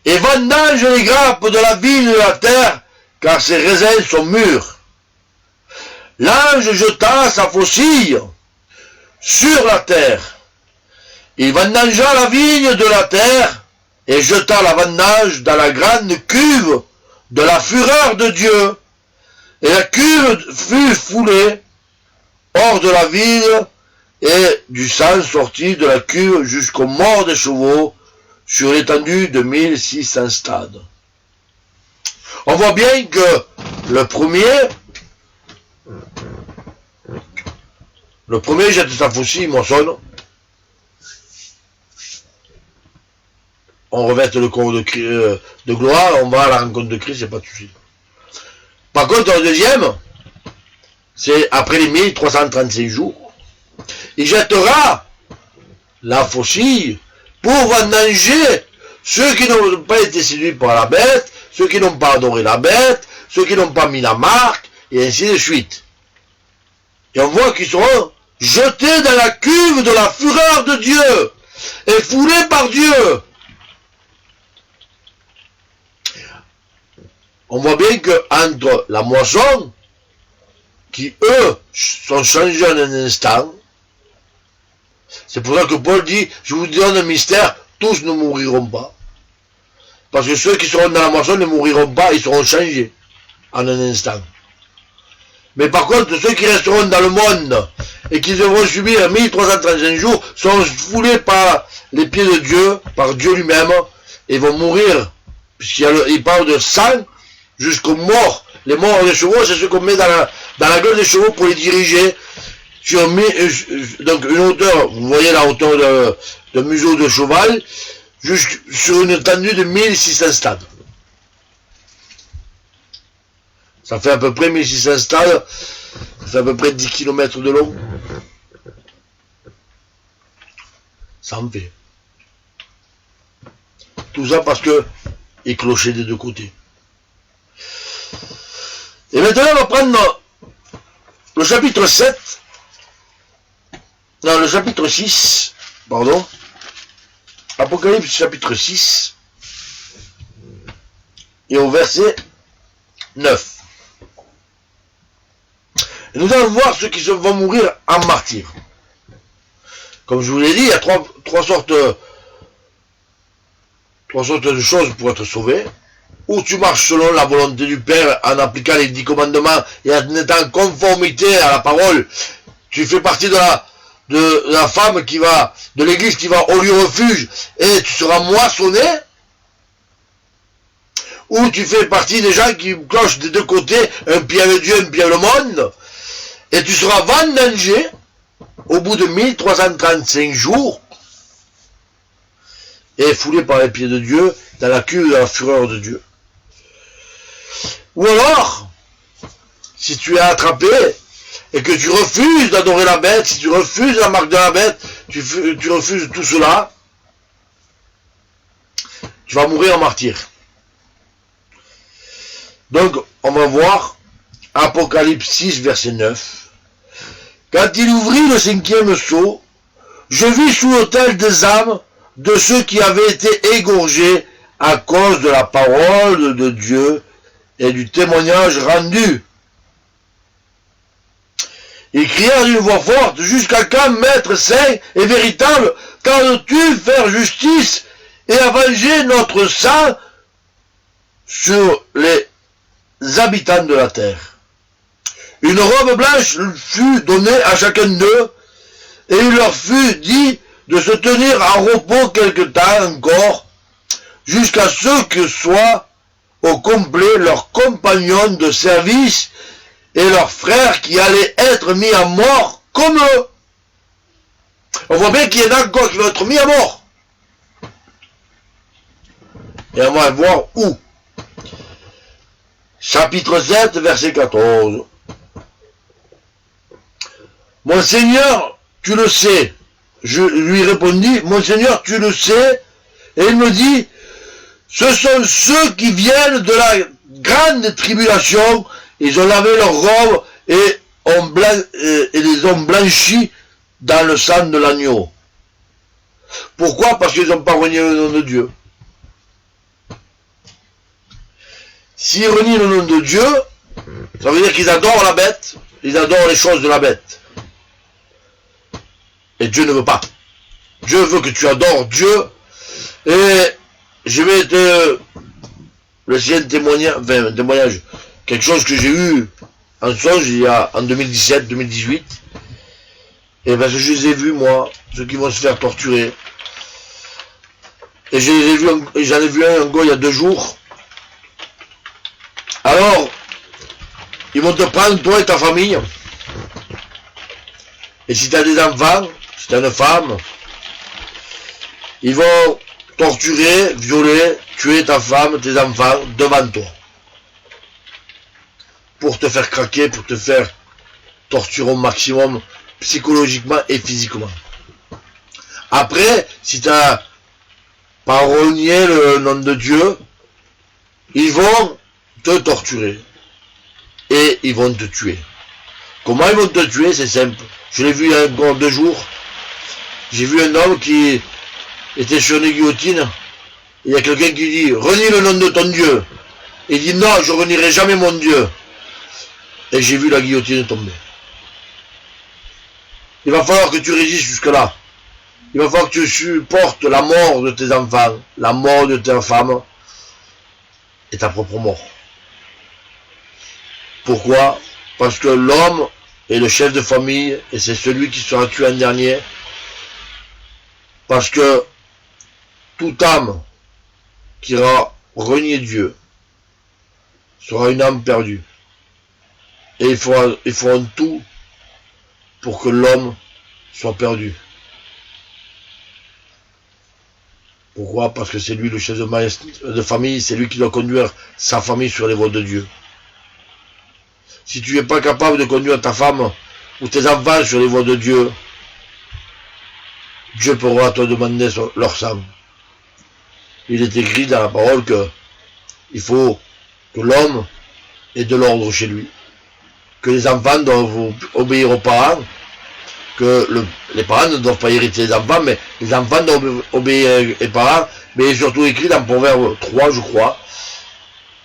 et vendange les grappes de la vigne de la terre, car ses raisins sont mûrs. L'ange jeta sa faucille sur la terre. Il vendangea la vigne de la terre et jeta la vendange dans la grande cuve de la fureur de Dieu. Et la cuve fut foulée hors de la ville, et du sang sortit de la cuve jusqu'aux morts des chevaux sur l'étendue de 1600 stades. On voit bien que le premier jette sa faucille, moissonne. On revête le corps de gloire, on va à la rencontre de Christ, il n'y a pas de souci. Par contre, le deuxième, c'est après les 1335 jours, il jettera la faucille pour vendanger ceux qui n'ont pas été séduits par la bête, ceux qui n'ont pas adoré la bête, ceux qui n'ont pas mis la marque, et ainsi de suite. Et on voit qu'ils seront jetés dans la cuve de la fureur de Dieu, et foulés par Dieu. On voit bien que entre la moisson, qui eux sont changés en un instant, c'est pour ça que Paul dit, je vous donne un mystère, tous ne mouriront pas. Parce que ceux qui seront dans la moisson ne mouriront pas, ils seront changés en un instant. Mais par contre, ceux qui resteront dans le monde et qui devront subir 1335 jours sont foulés par les pieds de Dieu, par Dieu lui-même, et vont mourir. Puisqu'il parle de sang jusqu'aux morts. Les morts des chevaux, c'est ce qu'on met dans la gueule des chevaux pour les diriger sur donc une hauteur, vous voyez la hauteur de museau de cheval, sur une étendue de 1600 stades. Ça fait à peu près 1600 stades, ça fait à peu près 10 km de long. Ça en fait. Tout ça parce que il clochait des deux côtés. Et maintenant on va prendre le chapitre 7, non, le chapitre 6, pardon, Apocalypse chapitre 6, et au verset 9. Et nous allons voir ceux qui vont mourir en martyrs. Comme je vous l'ai dit, il y a trois sortes de choses pour être sauvé. Ou tu marches selon la volonté du Père en appliquant les 10 commandements et en étant en conformité à la parole. Tu fais partie de la femme de l'église qui va au lieu refuge et tu seras moissonné. Ou tu fais partie des gens qui clochent des deux côtés, un pied avec Dieu, un pied avec le monde. Et tu seras vendangé au bout de 1335 jours et foulé par les pieds de Dieu dans la cuve de la fureur de Dieu. Ou alors, si tu es attrapé et que tu refuses d'adorer la bête, si tu refuses la marque de la bête, tu refuses tout cela, tu vas mourir en martyr. Donc, on va voir Apocalypse 6, verset 9. Quand il ouvrit le 5e sceau, je vis sous l'autel des âmes de ceux qui avaient été égorgés à cause de la parole de Dieu et du témoignage rendu. Ils crièrent d'une voix forte, jusqu'à quand, maître saint et véritable, tardes-tu faire justice et avenger notre sang sur les habitants de la terre? Une robe blanche fut donnée à chacun d'eux, et il leur fut dit de se tenir en repos quelque temps encore, jusqu'à ce que soient au complet leurs compagnons de service et leurs frères qui allaient être mis à mort comme eux. On voit bien qu'il y en a encore qui vont être mis à mort. Et on va voir où. Chapitre 7, verset 14. Mon Seigneur, tu le sais. Je lui répondis, mon Seigneur, tu le sais. Et il me dit, ce sont ceux qui viennent de la grande tribulation. Ils ont lavé leurs robes et les ont blanchis dans le sang de l'agneau. Pourquoi? Parce qu'ils n'ont pas renié le nom de Dieu. S'ils renient le nom de Dieu, ça veut dire qu'ils adorent la bête, ils adorent les choses de la bête. Et Dieu ne veut pas. Dieu veut que tu adores Dieu. Et je vais te laisser un témoignage, quelque chose que j'ai eu en songe en 2017-2018. Et parce que je les ai vus, moi, ceux qui vont se faire torturer. Et j'en ai vu un gars il y a 2 jours. Alors, ils vont te prendre, toi et ta famille. Et si tu as des enfants, si tu as une femme, ils vont torturer, violer, tuer ta femme, tes enfants, devant toi. Pour te faire craquer, pour te faire torturer au maximum, psychologiquement et physiquement. Après, si tu n'as pas renié le nom de Dieu, ils vont te torturer. Et ils vont te tuer. Comment ils vont te tuer? C'est simple. Je l'ai vu il y a encore 2 jours. J'ai vu un homme qui était sur une guillotine. Il y a quelqu'un qui dit, renie le nom de ton Dieu. Il dit, non, je renierai jamais mon Dieu. Et j'ai vu la guillotine tomber. Il va falloir que tu résistes jusque-là. Il va falloir que tu supportes la mort de tes enfants, la mort de ta femme et ta propre mort. Pourquoi? Parce que l'homme est le chef de famille et c'est celui qui sera tué en dernier. Parce que toute âme qui aura renié Dieu sera une âme perdue. Et il faut tout pour que l'homme soit perdu. Pourquoi? Parce que c'est lui le chef de famille, c'est lui qui doit conduire sa famille sur les voies de Dieu. Si tu n'es pas capable de conduire ta femme ou tes enfants sur les voies de Dieu, Dieu pourra te demander leur sang. Il est écrit dans la parole que il faut que l'homme ait de l'ordre chez lui, que les enfants doivent obéir aux parents, que les parents ne doivent pas hériter les enfants, mais les enfants doivent obéir aux parents, mais il est surtout écrit dans Proverbe 3, je crois,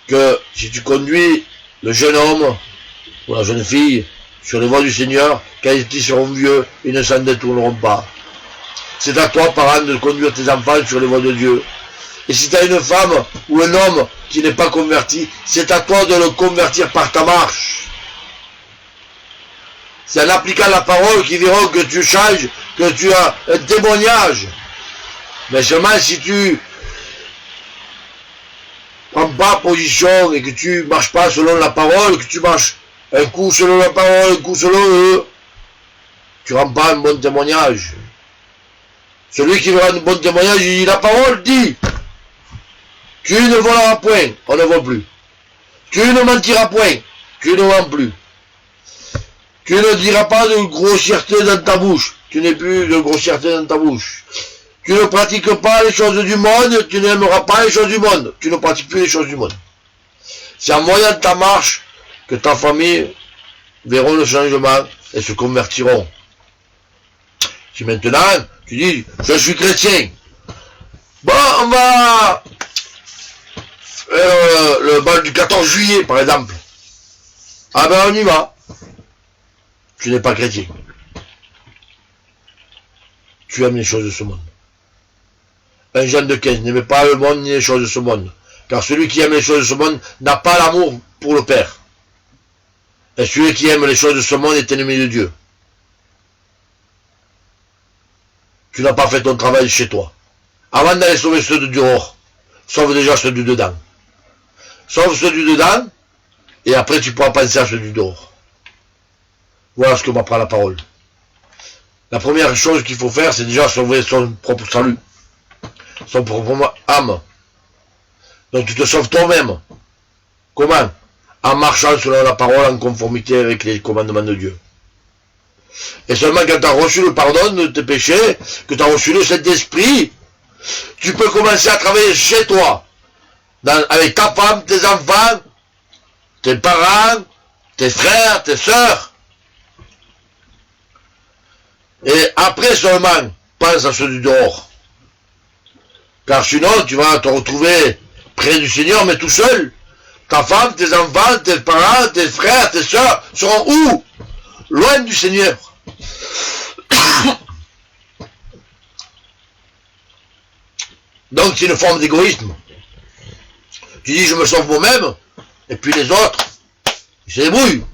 que si tu conduis le jeune homme ou la jeune fille sur les voies du Seigneur, quand ils seront vieux, ils ne s'en détourneront pas. C'est à toi, parent, de conduire tes enfants sur les voies de Dieu. Et si tu as une femme ou un homme qui n'est pas converti, c'est à toi de le convertir par ta marche. C'est en appliquant la parole qu'ils verront que tu changes, que tu as un témoignage. Mais seulement si tu prends pas position et que tu marches pas selon la parole, que tu marches un coup selon la parole, un coup selon eux, tu rends pas un bon témoignage. Celui qui veut rendre un bon témoignage, il dit la parole dit, tu ne voleras point, on ne voit plus. Tu ne mentiras point, tu ne mens plus. Tu ne diras pas de grossièreté dans ta bouche, tu n'es plus de grossièreté dans ta bouche. Tu ne pratiques pas les choses du monde, tu n'aimeras pas les choses du monde, tu ne pratiques plus les choses du monde. C'est en moyen de ta marche que ta famille verront le changement et se convertiront. Si maintenant, tu dis, je suis chrétien, bon, on va le bal du 14 juillet, par exemple. Ah ben, on y va. Tu n'es pas chrétien. Tu aimes les choses de ce monde. Un Jean de 15 n'aimait pas le monde ni les choses de ce monde. Car celui qui aime les choses de ce monde n'a pas l'amour pour le Père. Et celui qui aime les choses de ce monde est ennemi de Dieu. Tu n'as pas fait ton travail chez toi. Avant d'aller sauver ceux de dehors, sauve déjà ceux du dedans. Sauve ceux du dedans, et après tu pourras penser à ceux du dehors. Voilà ce que m'apprend la parole. la première chose qu'il faut faire, c'est déjà sauver son propre salut, son propre âme. Donc tu te sauves toi-même. Comment? En marchant selon la parole, en conformité avec les commandements de Dieu. Et seulement quand tu as reçu le pardon de tes péchés, que tu as reçu le Saint-Esprit, tu peux commencer à travailler chez toi, avec ta femme, tes enfants, tes parents, tes frères, tes sœurs. Et après seulement, pense à ceux du dehors. Car sinon, tu vas te retrouver près du Seigneur, mais tout seul. Ta femme, tes enfants, tes parents, tes frères, tes sœurs seront où? Loin du Seigneur. Donc c'est une forme d'égoïsme. Tu dis je me sauve moi-même, et puis les autres, ils se débrouillent.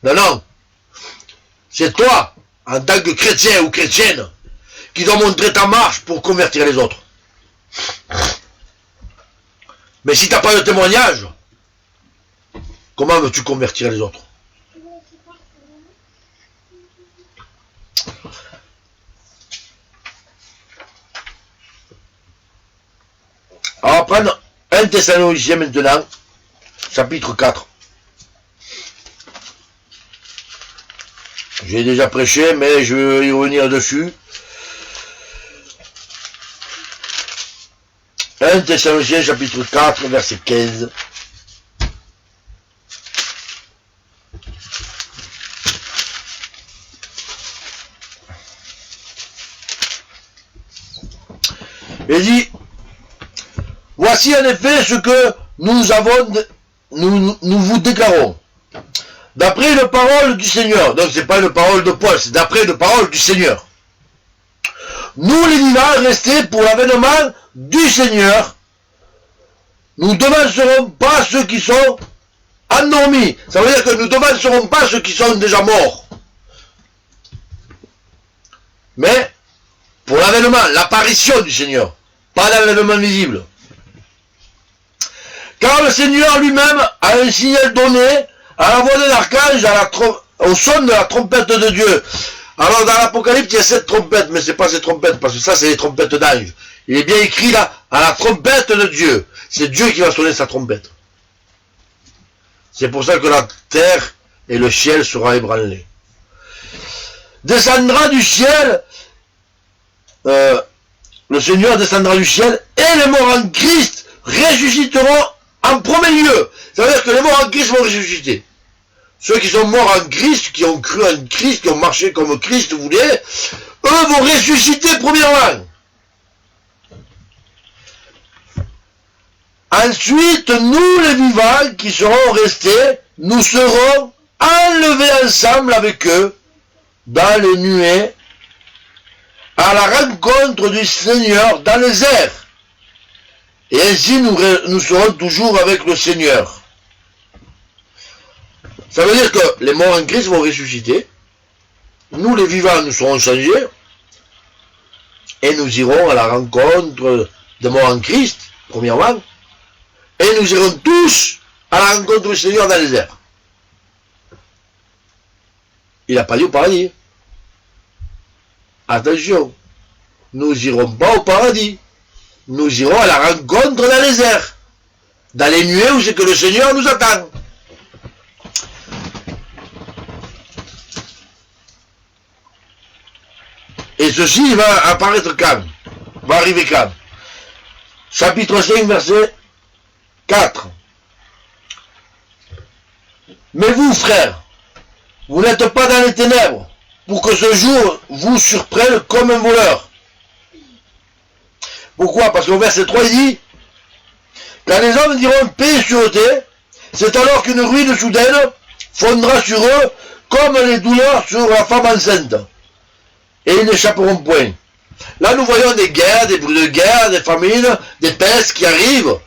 Non, non. C'est toi, en tant que chrétien ou chrétienne, qui dois montrer ta marche pour convertir les autres. Mais si tu n'as pas de témoignage, comment veux-tu convertir les autres? On va prendre 1 Thessaloniciens maintenant, chapitre 4. J'ai déjà prêché, mais je vais y revenir dessus. 1 Thessaloniciens chapitre 4, verset 15. Il dit, voici en effet ce que nous vous déclarons. D'après une parole du Seigneur, donc c'est pas une parole de Paul, c'est d'après une parole du Seigneur. Nous les vivants restés pour l'avènement du Seigneur, nous ne devancerons pas ceux qui sont endormis. Ça veut dire que nous ne devancerons pas ceux qui sont déjà morts. Mais pour l'avènement, l'apparition du Seigneur, pas l'avènement visible. Car le Seigneur lui-même a un signal donné à la voix de l'archange, au son de la trompette de Dieu. Alors dans l'Apocalypse, il y a 7 trompettes, mais ce n'est pas ces trompettes, parce que ça c'est les trompettes d'ange. Il est bien écrit là, à la trompette de Dieu. C'est Dieu qui va sonner sa trompette. C'est pour ça que la terre et le ciel sera ébranlés. Descendra du ciel, le Seigneur descendra du ciel, et les morts en Christ ressusciteront en premier lieu. Ça veut dire que les morts en Christ vont ressusciter. Ceux qui sont morts en Christ, qui ont cru en Christ, qui ont marché comme Christ voulait, eux vont ressusciter premièrement. Ensuite, nous les vivants qui serons restés, nous serons enlevés ensemble avec eux dans les nuées à la rencontre du Seigneur dans les airs. Et ainsi nous serons toujours avec le Seigneur. Ça veut dire que les morts en Christ vont ressusciter, nous les vivants nous serons changés, et nous irons à la rencontre des morts en Christ, premièrement, et nous irons tous à la rencontre du Seigneur dans les airs. Il n'a pas dit au paradis. Attention, nous irons pas au paradis, nous irons à la rencontre dans les airs, dans les nuées où c'est que le Seigneur nous attend. Et ceci va apparaître quand? Va arriver quand? Chapitre 5, verset 4. Mais vous, frères, vous n'êtes pas dans les ténèbres, pour que ce jour vous surprenne comme un voleur. Pourquoi? Parce qu'au verset 3, il dit, quand les hommes diront paix et sûreté, c'est alors qu'une ruine soudaine fondra sur eux comme les douleurs sur la femme enceinte. Et ils n'échapperont point. Là, nous voyons des guerres, des bruits de guerre, des famines, des pestes qui arrivent.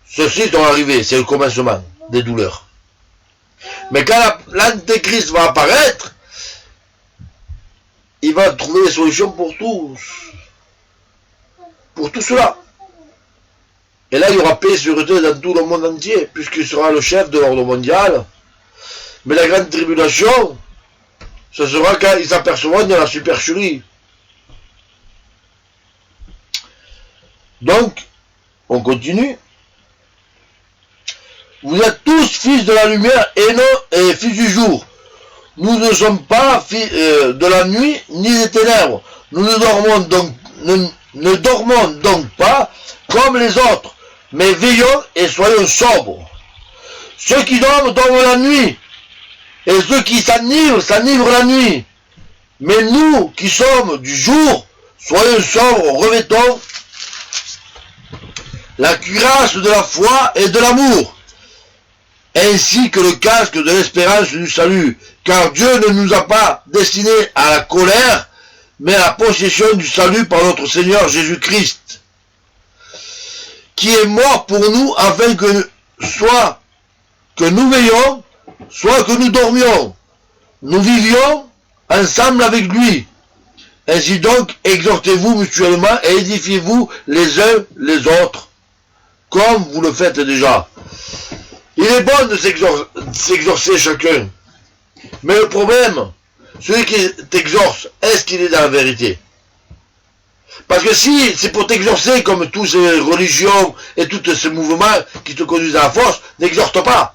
Ceux-ci sont arrivés, c'est le commencement des douleurs. Mais quand l'Antéchrist va apparaître, il va trouver des solutions pour tous. Pour tout cela. Et là, il y aura paix et sûreté dans tout le monde entier, puisqu'il sera le chef de l'ordre mondial. Mais la grande tribulation ce sera quand ils s'apercevront de la supercherie. Donc, on continue. Vous êtes tous fils de la lumière et fils du jour. Nous ne sommes pas fils de la nuit ni des ténèbres. Nous ne dormons donc pas comme les autres, mais veillons et soyons sobres. Ceux qui dorment, dorment la nuit, et ceux qui s'enivrent la nuit. Mais nous qui sommes du jour, soyons sobres, revêtons la cuirasse de la foi et de l'amour, ainsi que le casque de l'espérance du salut, car Dieu ne nous a pas destinés à la colère, mais à la possession du salut par notre Seigneur Jésus-Christ, qui est mort pour nous afin que soit que nous veillions, soit que nous dormions, nous vivions ensemble avec lui. Ainsi donc, exhortez-vous mutuellement et édifiez-vous les uns les autres, comme vous le faites déjà. Il est bon de s'exorcer chacun. Mais le problème, celui qui t'exorce, est-ce qu'il est dans la vérité? Parce que si c'est pour t'exorcer comme tous ces religions et tous ces mouvements qui te conduisent à la force, n'exhorte pas.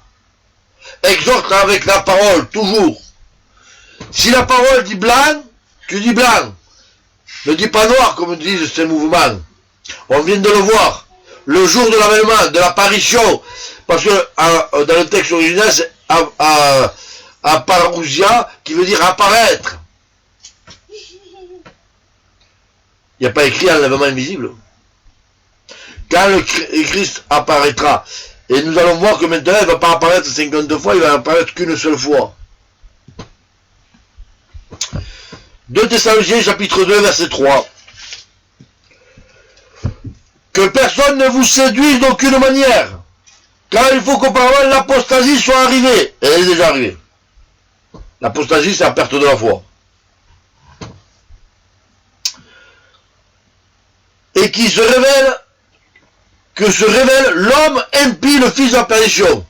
Exhorte avec la parole, toujours. Si la parole dit blanc, tu dis blanc. Ne dis pas noir comme disent ces mouvements. On vient de le voir. Le jour de l'avènement, de l'apparition, parce que dans le texte original, c'est aparousia, qui veut dire apparaître. Il n'y a pas écrit enlèvement invisible. Quand le Christ apparaîtra, et nous allons voir que maintenant, il ne va pas apparaître 50 fois, il va apparaître qu'une seule fois. 2 Thessaloniciens, chapitre 2, verset 3. Que personne ne vous séduise d'aucune manière, car il faut qu'auparavant l'apostasie soit arrivée. Elle est déjà arrivée. L'apostasie, c'est la perte de la foi. Et qui se révèle, que se révèle l'homme impie, le fils de la perdition.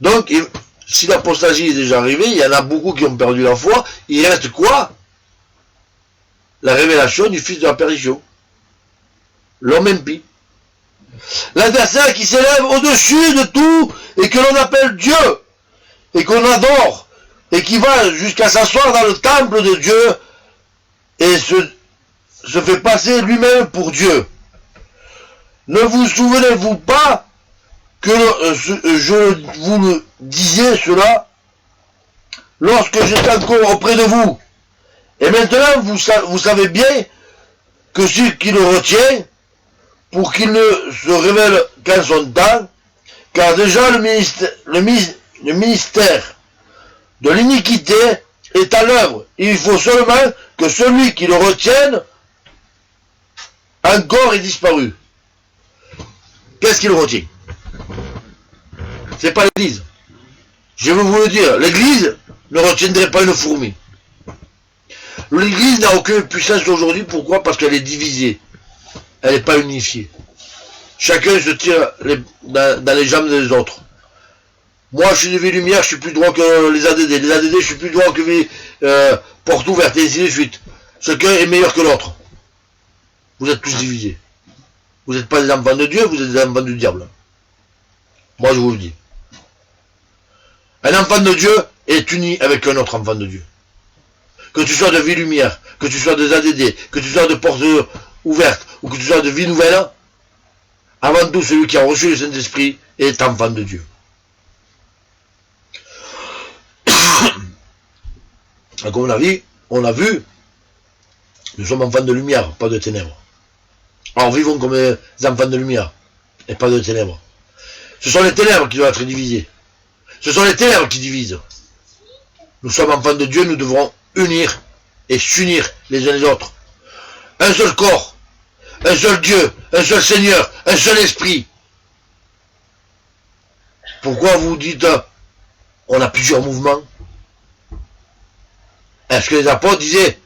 Donc, si l'apostasie est déjà arrivée, il y en a beaucoup qui ont perdu la foi, il reste quoi? La révélation du fils de la perdition. L'homme impie. L'adversaire qui s'élève au-dessus de tout et que l'on appelle Dieu et qu'on adore et qui va jusqu'à s'asseoir dans le temple de Dieu et se fait passer lui-même pour Dieu. Ne vous souvenez-vous pas que je vous le disais cela lorsque j'étais encore auprès de vous? Et maintenant vous savez bien que ce qui le retient, pour qu'il ne se révèle qu'en son temps, car déjà le ministère de l'iniquité est à l'œuvre. Il faut seulement que celui qui le retienne encore ait disparu. Qu'est-ce qui le retient? C'est pas l'Église. Je veux vous le dire, l'Église ne retiendrait pas une fourmi. L'Église n'a aucune puissance aujourd'hui, pourquoi? Parce qu'elle est divisée. Elle n'est pas unifiée. Chacun se tire dans les jambes des autres. Moi, je suis de Vie Lumière, je suis plus droit que les ADD. Les ADD, je suis plus droit que Vie Porte Ouverte, et ainsi de suite. Chacun est meilleur que l'autre. Vous êtes tous divisés. Vous n'êtes pas des enfants de Dieu, vous êtes des enfants du diable. Moi, je vous le dis. Un enfant de Dieu est uni avec un autre enfant de Dieu. Que tu sois de Vie Lumière, que tu sois des ADD, que tu sois de Porte Ouverte, ou que tu sois de Vie Nouvelle, avant tout, celui qui a reçu le Saint-Esprit est enfant de Dieu. Comme on a vu, nous sommes enfants de lumière, pas de ténèbres. Alors vivons comme des enfants de lumière, et pas de ténèbres. Ce sont les ténèbres qui doivent être divisées. Ce sont les ténèbres qui divisent. Nous sommes enfants de Dieu, nous devrons unir et s'unir les uns les autres. Un seul corps, un seul Dieu, un seul Seigneur, un seul Esprit. Pourquoi vous dites, on a plusieurs mouvements? Est-ce que les apôtres disaient,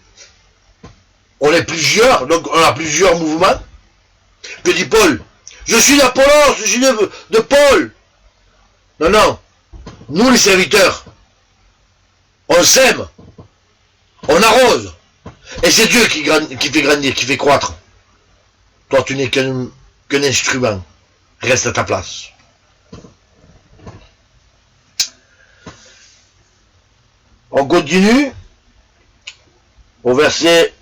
on est plusieurs, donc on a plusieurs mouvements? Que dit Paul? Je suis d'Apollos, je suis de Paul. Non, non. Nous les serviteurs, On sème, on arrose, et c'est Dieu qui fait grandir, qui fait croître. Toi, tu n'es qu'un instrument. Reste à ta place. On continue au verset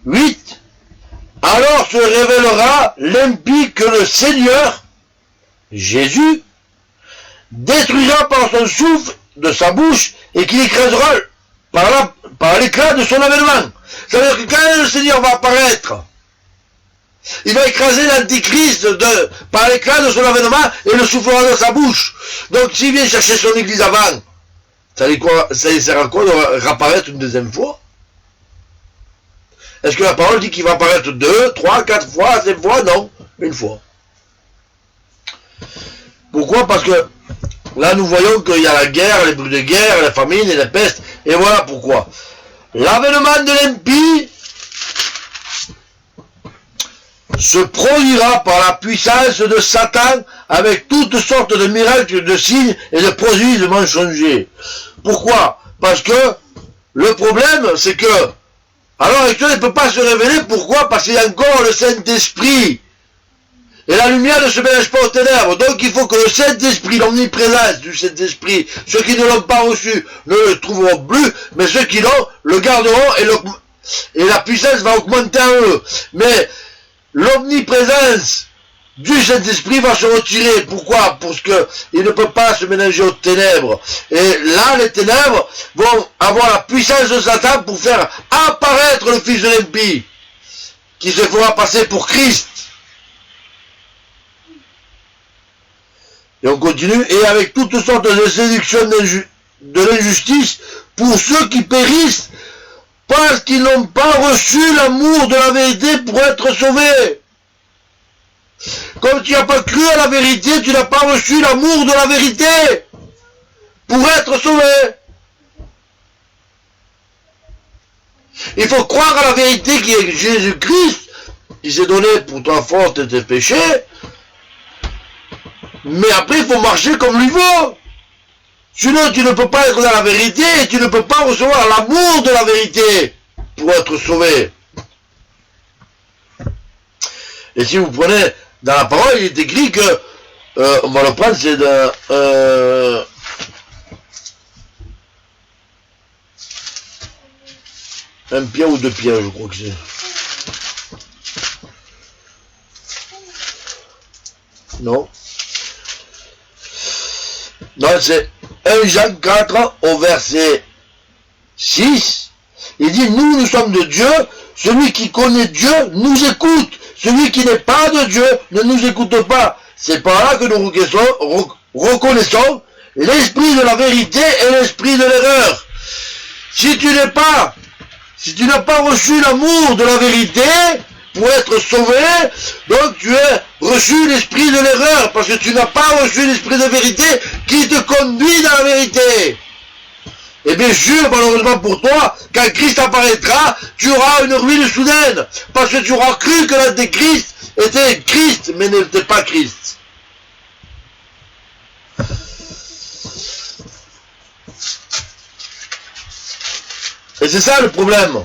8. Alors se révélera l'impie que le Seigneur, Jésus, détruira par son souffle de sa bouche et qu'il écrasera par l'éclat de son avènement. Ça veut dire que quand le Seigneur va apparaître, il va écraser l'antichrist par l'éclat de son avènement et le soufflera dans sa bouche. Donc s'il vient chercher son église avant, ça lui sert à quoi de réapparaître une deuxième fois? Est-ce que la parole dit qu'il va apparaître 2, 3, 4 fois, 5 fois? Non, une fois. Pourquoi? Parce que là nous voyons qu'il y a la guerre, les bruits de guerre, la famine et la peste, et voilà pourquoi. L'avènement de l'impie se produira par la puissance de Satan avec toutes sortes de miracles, de signes et de prodiges mensongers. Pourquoi? Parce que le problème, c'est que à l'heure actuelle, il ne peut pas se révéler. Pourquoi? Parce qu'il y a encore le Saint-Esprit. Et la lumière ne se mélange pas aux ténèbres. Donc il faut que le Saint-Esprit, l'omniprésence du Saint-Esprit, ceux qui ne l'ont pas reçu ne le trouveront plus, mais ceux qui l'ont le garderont et la puissance va augmenter en eux. Mais l'omniprésence du Saint-Esprit va se retirer. Pourquoi? Parce qu'il ne peut pas se mélanger aux ténèbres. Et là, les ténèbres vont avoir la puissance de Satan pour faire apparaître le Fils de l'impie, qui se fera passer pour Christ. Et on continue, et avec toutes sortes de séductions de l'injustice pour ceux qui périssent, parce qu'ils n'ont pas reçu l'amour de la vérité pour être sauvés. Comme tu n'as pas cru à la vérité, tu n'as pas reçu l'amour de la vérité pour être sauvé. Il faut croire à la vérité qui est Jésus-Christ, qui s'est donné pour ta faute et tes péchés, mais après il faut marcher comme lui veut. Sinon tu ne peux pas être dans la vérité et tu ne peux pas recevoir l'amour de la vérité pour être sauvé. Et si vous prenez dans la parole, il est écrit que, on va le prendre, c'est de 1 Pierre ou 2 Pierre, je crois que c'est. Non. Non, c'est 1 Jean 4 au verset 6. Il dit, nous sommes de Dieu, celui qui connaît Dieu nous écoute. Celui qui n'est pas de Dieu ne nous écoute pas. C'est par là que nous reconnaissons l'esprit de la vérité et l'esprit de l'erreur. Si tu n'as pas reçu l'amour de la vérité pour être sauvé, donc tu as reçu l'esprit de l'erreur, parce que tu n'as pas reçu l'esprit de vérité qui te conduit dans la vérité. Et bien sûr, malheureusement pour toi, quand Christ apparaîtra, tu auras une ruine soudaine, parce que tu auras cru que l'antéchrist était Christ, mais n'était pas Christ. Et c'est ça le problème.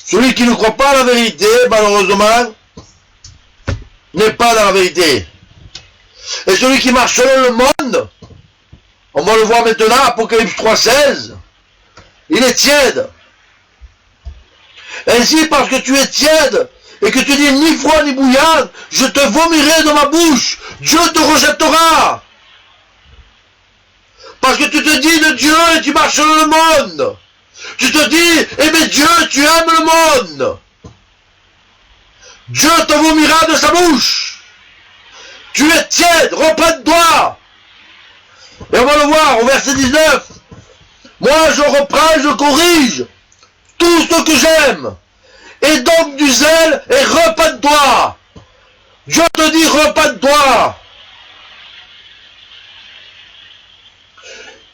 Celui qui ne croit pas à la vérité, malheureusement, n'est pas dans la vérité. Et celui qui marche selon le monde, on va le voir maintenant, Apocalypse 3,16, il est tiède. Ainsi, parce que tu es tiède, et que tu dis ni froid ni bouillant, je te vomirai dans ma bouche, Dieu te rejettera. Parce que tu te dis de Dieu et tu marches dans le monde. Tu te dis, eh bien Dieu, tu aimes le monde. Dieu te vomira de sa bouche. Tu es tiède, reprends-toi. Et on va le voir au verset 19. Moi je reprends, je corrige tout ce que j'aime. Et donc du zèle et repens-toi. Dieu te dit repens-toi.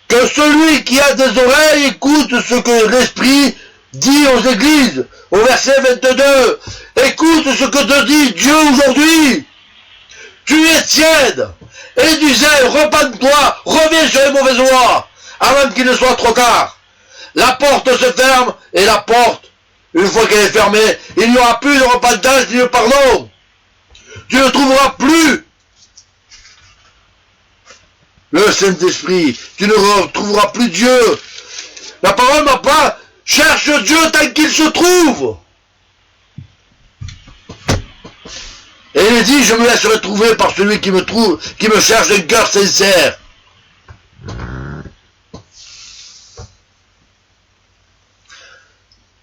Que celui qui a des oreilles écoute ce que l'Esprit dit aux églises. Au verset 22. Écoute ce que te dit Dieu aujourd'hui. Tu es tiède. Et du zèle, repens-toi, reviens sur les mauvaises voies. avant qu'il ne soit trop tard. La porte se ferme, et la porte, une fois qu'elle est fermée, il n'y aura plus de repentance ni de pardon. Tu ne trouveras plus le Saint-Esprit. Tu ne retrouveras plus Dieu. La parole m'a pas, cherche Dieu tant qu'il se trouve. Et il dit, je me laisserai trouver par celui qui me trouve, qui me cherche d'un cœur sincère.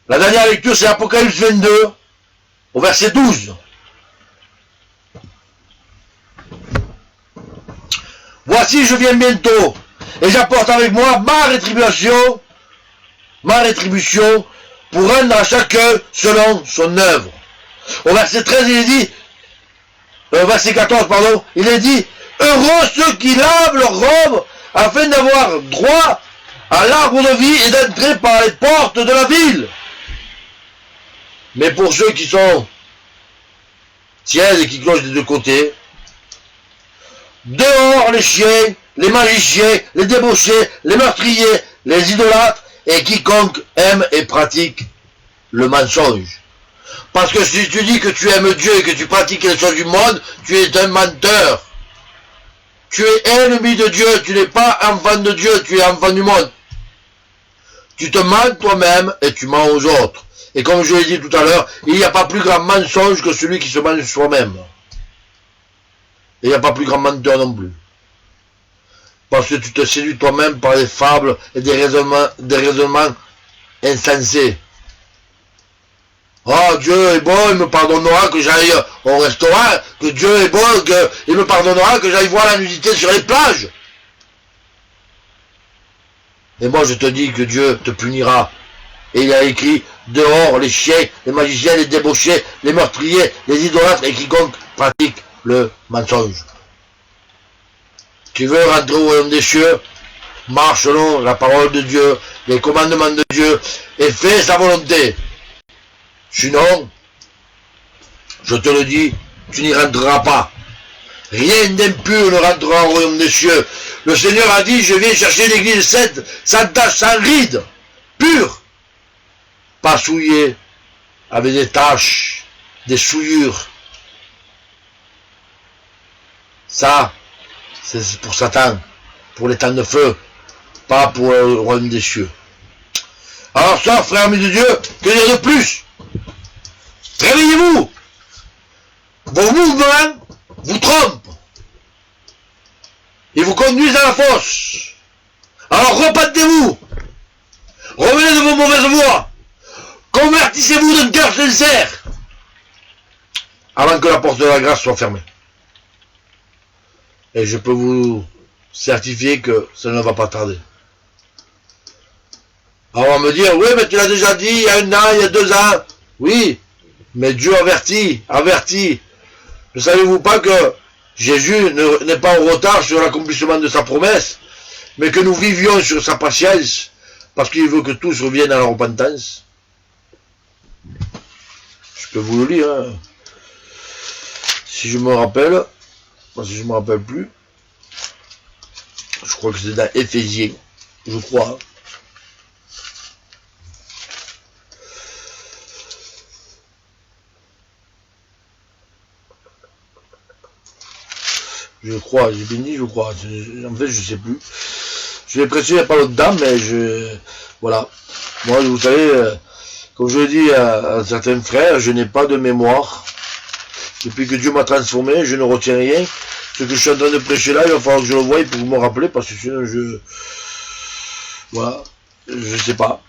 La dernière lecture, c'est Apocalypse 22, au verset 12. Voici, je viens bientôt, et j'apporte avec moi ma rétribution, pour rendre à chacun selon son œuvre. Au verset 13, il est dit, verset 14, pardon, il est dit, heureux ceux qui lavent leurs robes, afin d'avoir droit à l'arbre de vie et d'entrer par les portes de la ville. Mais pour ceux qui sont tièdes et qui clochent des deux côtés, dehors les chiens, les magiciens, les débauchés, les meurtriers, les idolâtres, et quiconque aime et pratique le mensonge. Parce que si tu dis que tu aimes Dieu et que tu pratiques les choses du monde, tu es un menteur. Tu es ennemi de Dieu, tu n'es pas enfant de Dieu, tu es enfant du monde. Tu te mens toi-même et tu mens aux autres. Et comme je l'ai dit tout à l'heure, il n'y a pas plus grand mensonge que celui qui se ment soi-même. Et il n'y a pas plus grand menteur non plus. Parce que tu te séduis toi-même par des fables et des raisonnements insensés. Oh, Dieu est bon, il me pardonnera que j'aille au restaurant, que Dieu est bon, qu'il me pardonnera que j'aille voir la nudité sur les plages. Et moi je te dis que Dieu te punira. Et il a écrit, dehors les chiens, les magiciens, les débauchés, les meurtriers, les idolâtres et quiconque pratique le mensonge. Tu veux rentrer au royaume des cieux, marche selon la parole de Dieu, les commandements de Dieu, et fais sa volonté. Sinon, je te le dis, tu n'y rentreras pas. Rien d'impur ne rentrera au royaume des cieux. Le Seigneur a dit, je viens chercher l'église sainte, sans tache, sans ride, pure, pas souillée, avec des taches, des souillures. Ça, c'est pour Satan, pour les temps de feu, pas pour le royaume des cieux. Alors ça, frères amis de Dieu, que dire de plus? Réveillez-vous. Vos mouvements vous trompent. Ils vous conduisent à la fosse. Alors repentez-vous. Revenez de vos mauvaises voies. Convertissez-vous d'un cœur sincère. Avant que la porte de la grâce soit fermée. Et je peux vous certifier que ça ne va pas tarder. Alors on va me dire, oui mais tu l'as déjà dit il y a 1 an, il y a 2 ans. Oui, mais Dieu avertit. Ne savez-vous pas que Jésus n'est pas en retard sur l'accomplissement de sa promesse, mais que nous vivions sur sa patience, parce qu'il veut que tous reviennent à la repentance. Je peux vous le lire, hein. Si je me rappelle, si je ne me rappelle plus, je crois que c'est dans Éphésiens, je crois. Je crois, j'ai bien dit, je crois. En fait, je sais plus. Je l'ai prêché il n'y a pas longtemps, mais voilà. Moi, vous savez, comme je l'ai dit à certains frères, je n'ai pas de mémoire. Depuis que Dieu m'a transformé, je ne retiens rien. Ce que je suis en train de prêcher là, il va falloir que je le voie pour me rappeler, parce que sinon voilà, je sais pas.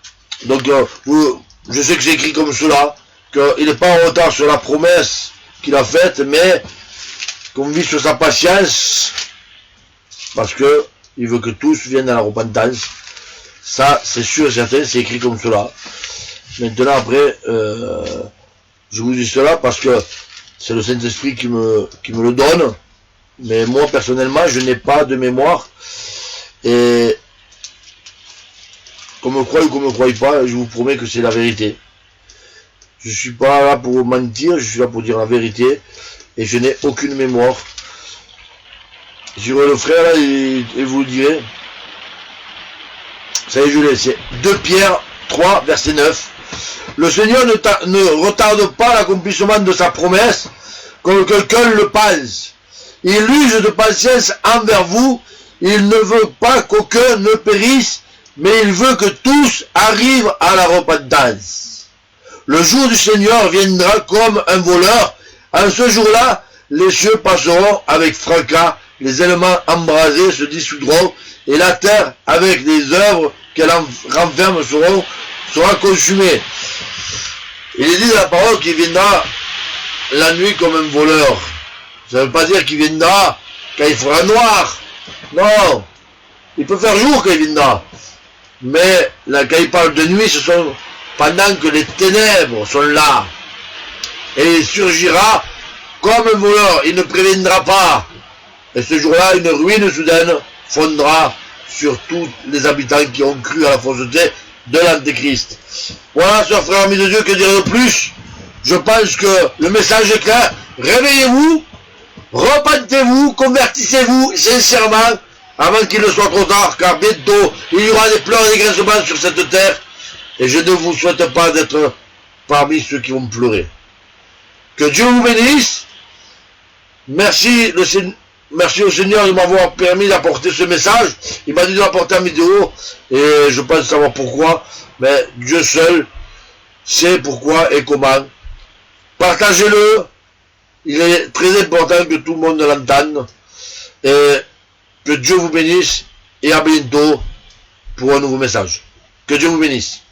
Donc, je sais que c'est écrit comme cela, qu'il n'est pas en retard sur la promesse qu'il a faite, mais qu'on vit sur sa patience, parce que il veut que tous viennent à la repentance. Ça, c'est sûr et certain, c'est écrit comme cela. Maintenant, après, je vous dis cela parce que c'est le Saint-Esprit qui me le donne, mais moi, personnellement, je n'ai pas de mémoire, et qu'on me croie ou qu'on me croie pas, je vous promets que c'est la vérité. Je suis pas là pour mentir, je suis là pour dire la vérité, et je n'ai aucune mémoire. J'irai le frère là, et vous le direz. Ça y est, je l'ai, c'est 2 Pierre 3, verset 9. Le Seigneur ne retarde pas l'accomplissement de sa promesse, comme quelqu'un le pense. Il use de patience envers vous, il ne veut pas qu'aucun ne périsse, mais il veut que tous arrivent à la repentance. Le jour du Seigneur viendra comme un voleur. En ce jour-là, les cieux passeront avec fracas, les éléments embrasés se dissoudront, et la terre, avec les œuvres qu'elle renferme, sera consumée. Il est dit dans la parole qu'il viendra la nuit comme un voleur. Ça ne veut pas dire qu'il viendra quand il fera noir. Non, il peut faire jour quand il viendra. Mais là, quand il parle de nuit, ce sont pendant que les ténèbres sont là. Et il surgira comme un voleur, il ne préviendra pas. Et ce jour-là, une ruine soudaine fondra sur tous les habitants qui ont cru à la fausseté de l'Antéchrist. Voilà, sœurs, frères, amis de Dieu, que dire de plus? Je pense que le message est clair. Réveillez-vous, repentez-vous, convertissez-vous sincèrement, avant qu'il ne soit trop tard, car bientôt, il y aura des pleurs et des graissements sur cette terre, et je ne vous souhaite pas d'être parmi ceux qui vont pleurer. Que Dieu vous bénisse. Merci au Seigneur de m'avoir permis d'apporter ce message. Il m'a dit de l'apporter en vidéo, et je pense savoir pourquoi, mais Dieu seul sait pourquoi et comment. Partagez-le, il est très important que tout le monde l'entende, et que Dieu vous bénisse, et à bientôt pour un nouveau message. Que Dieu vous bénisse.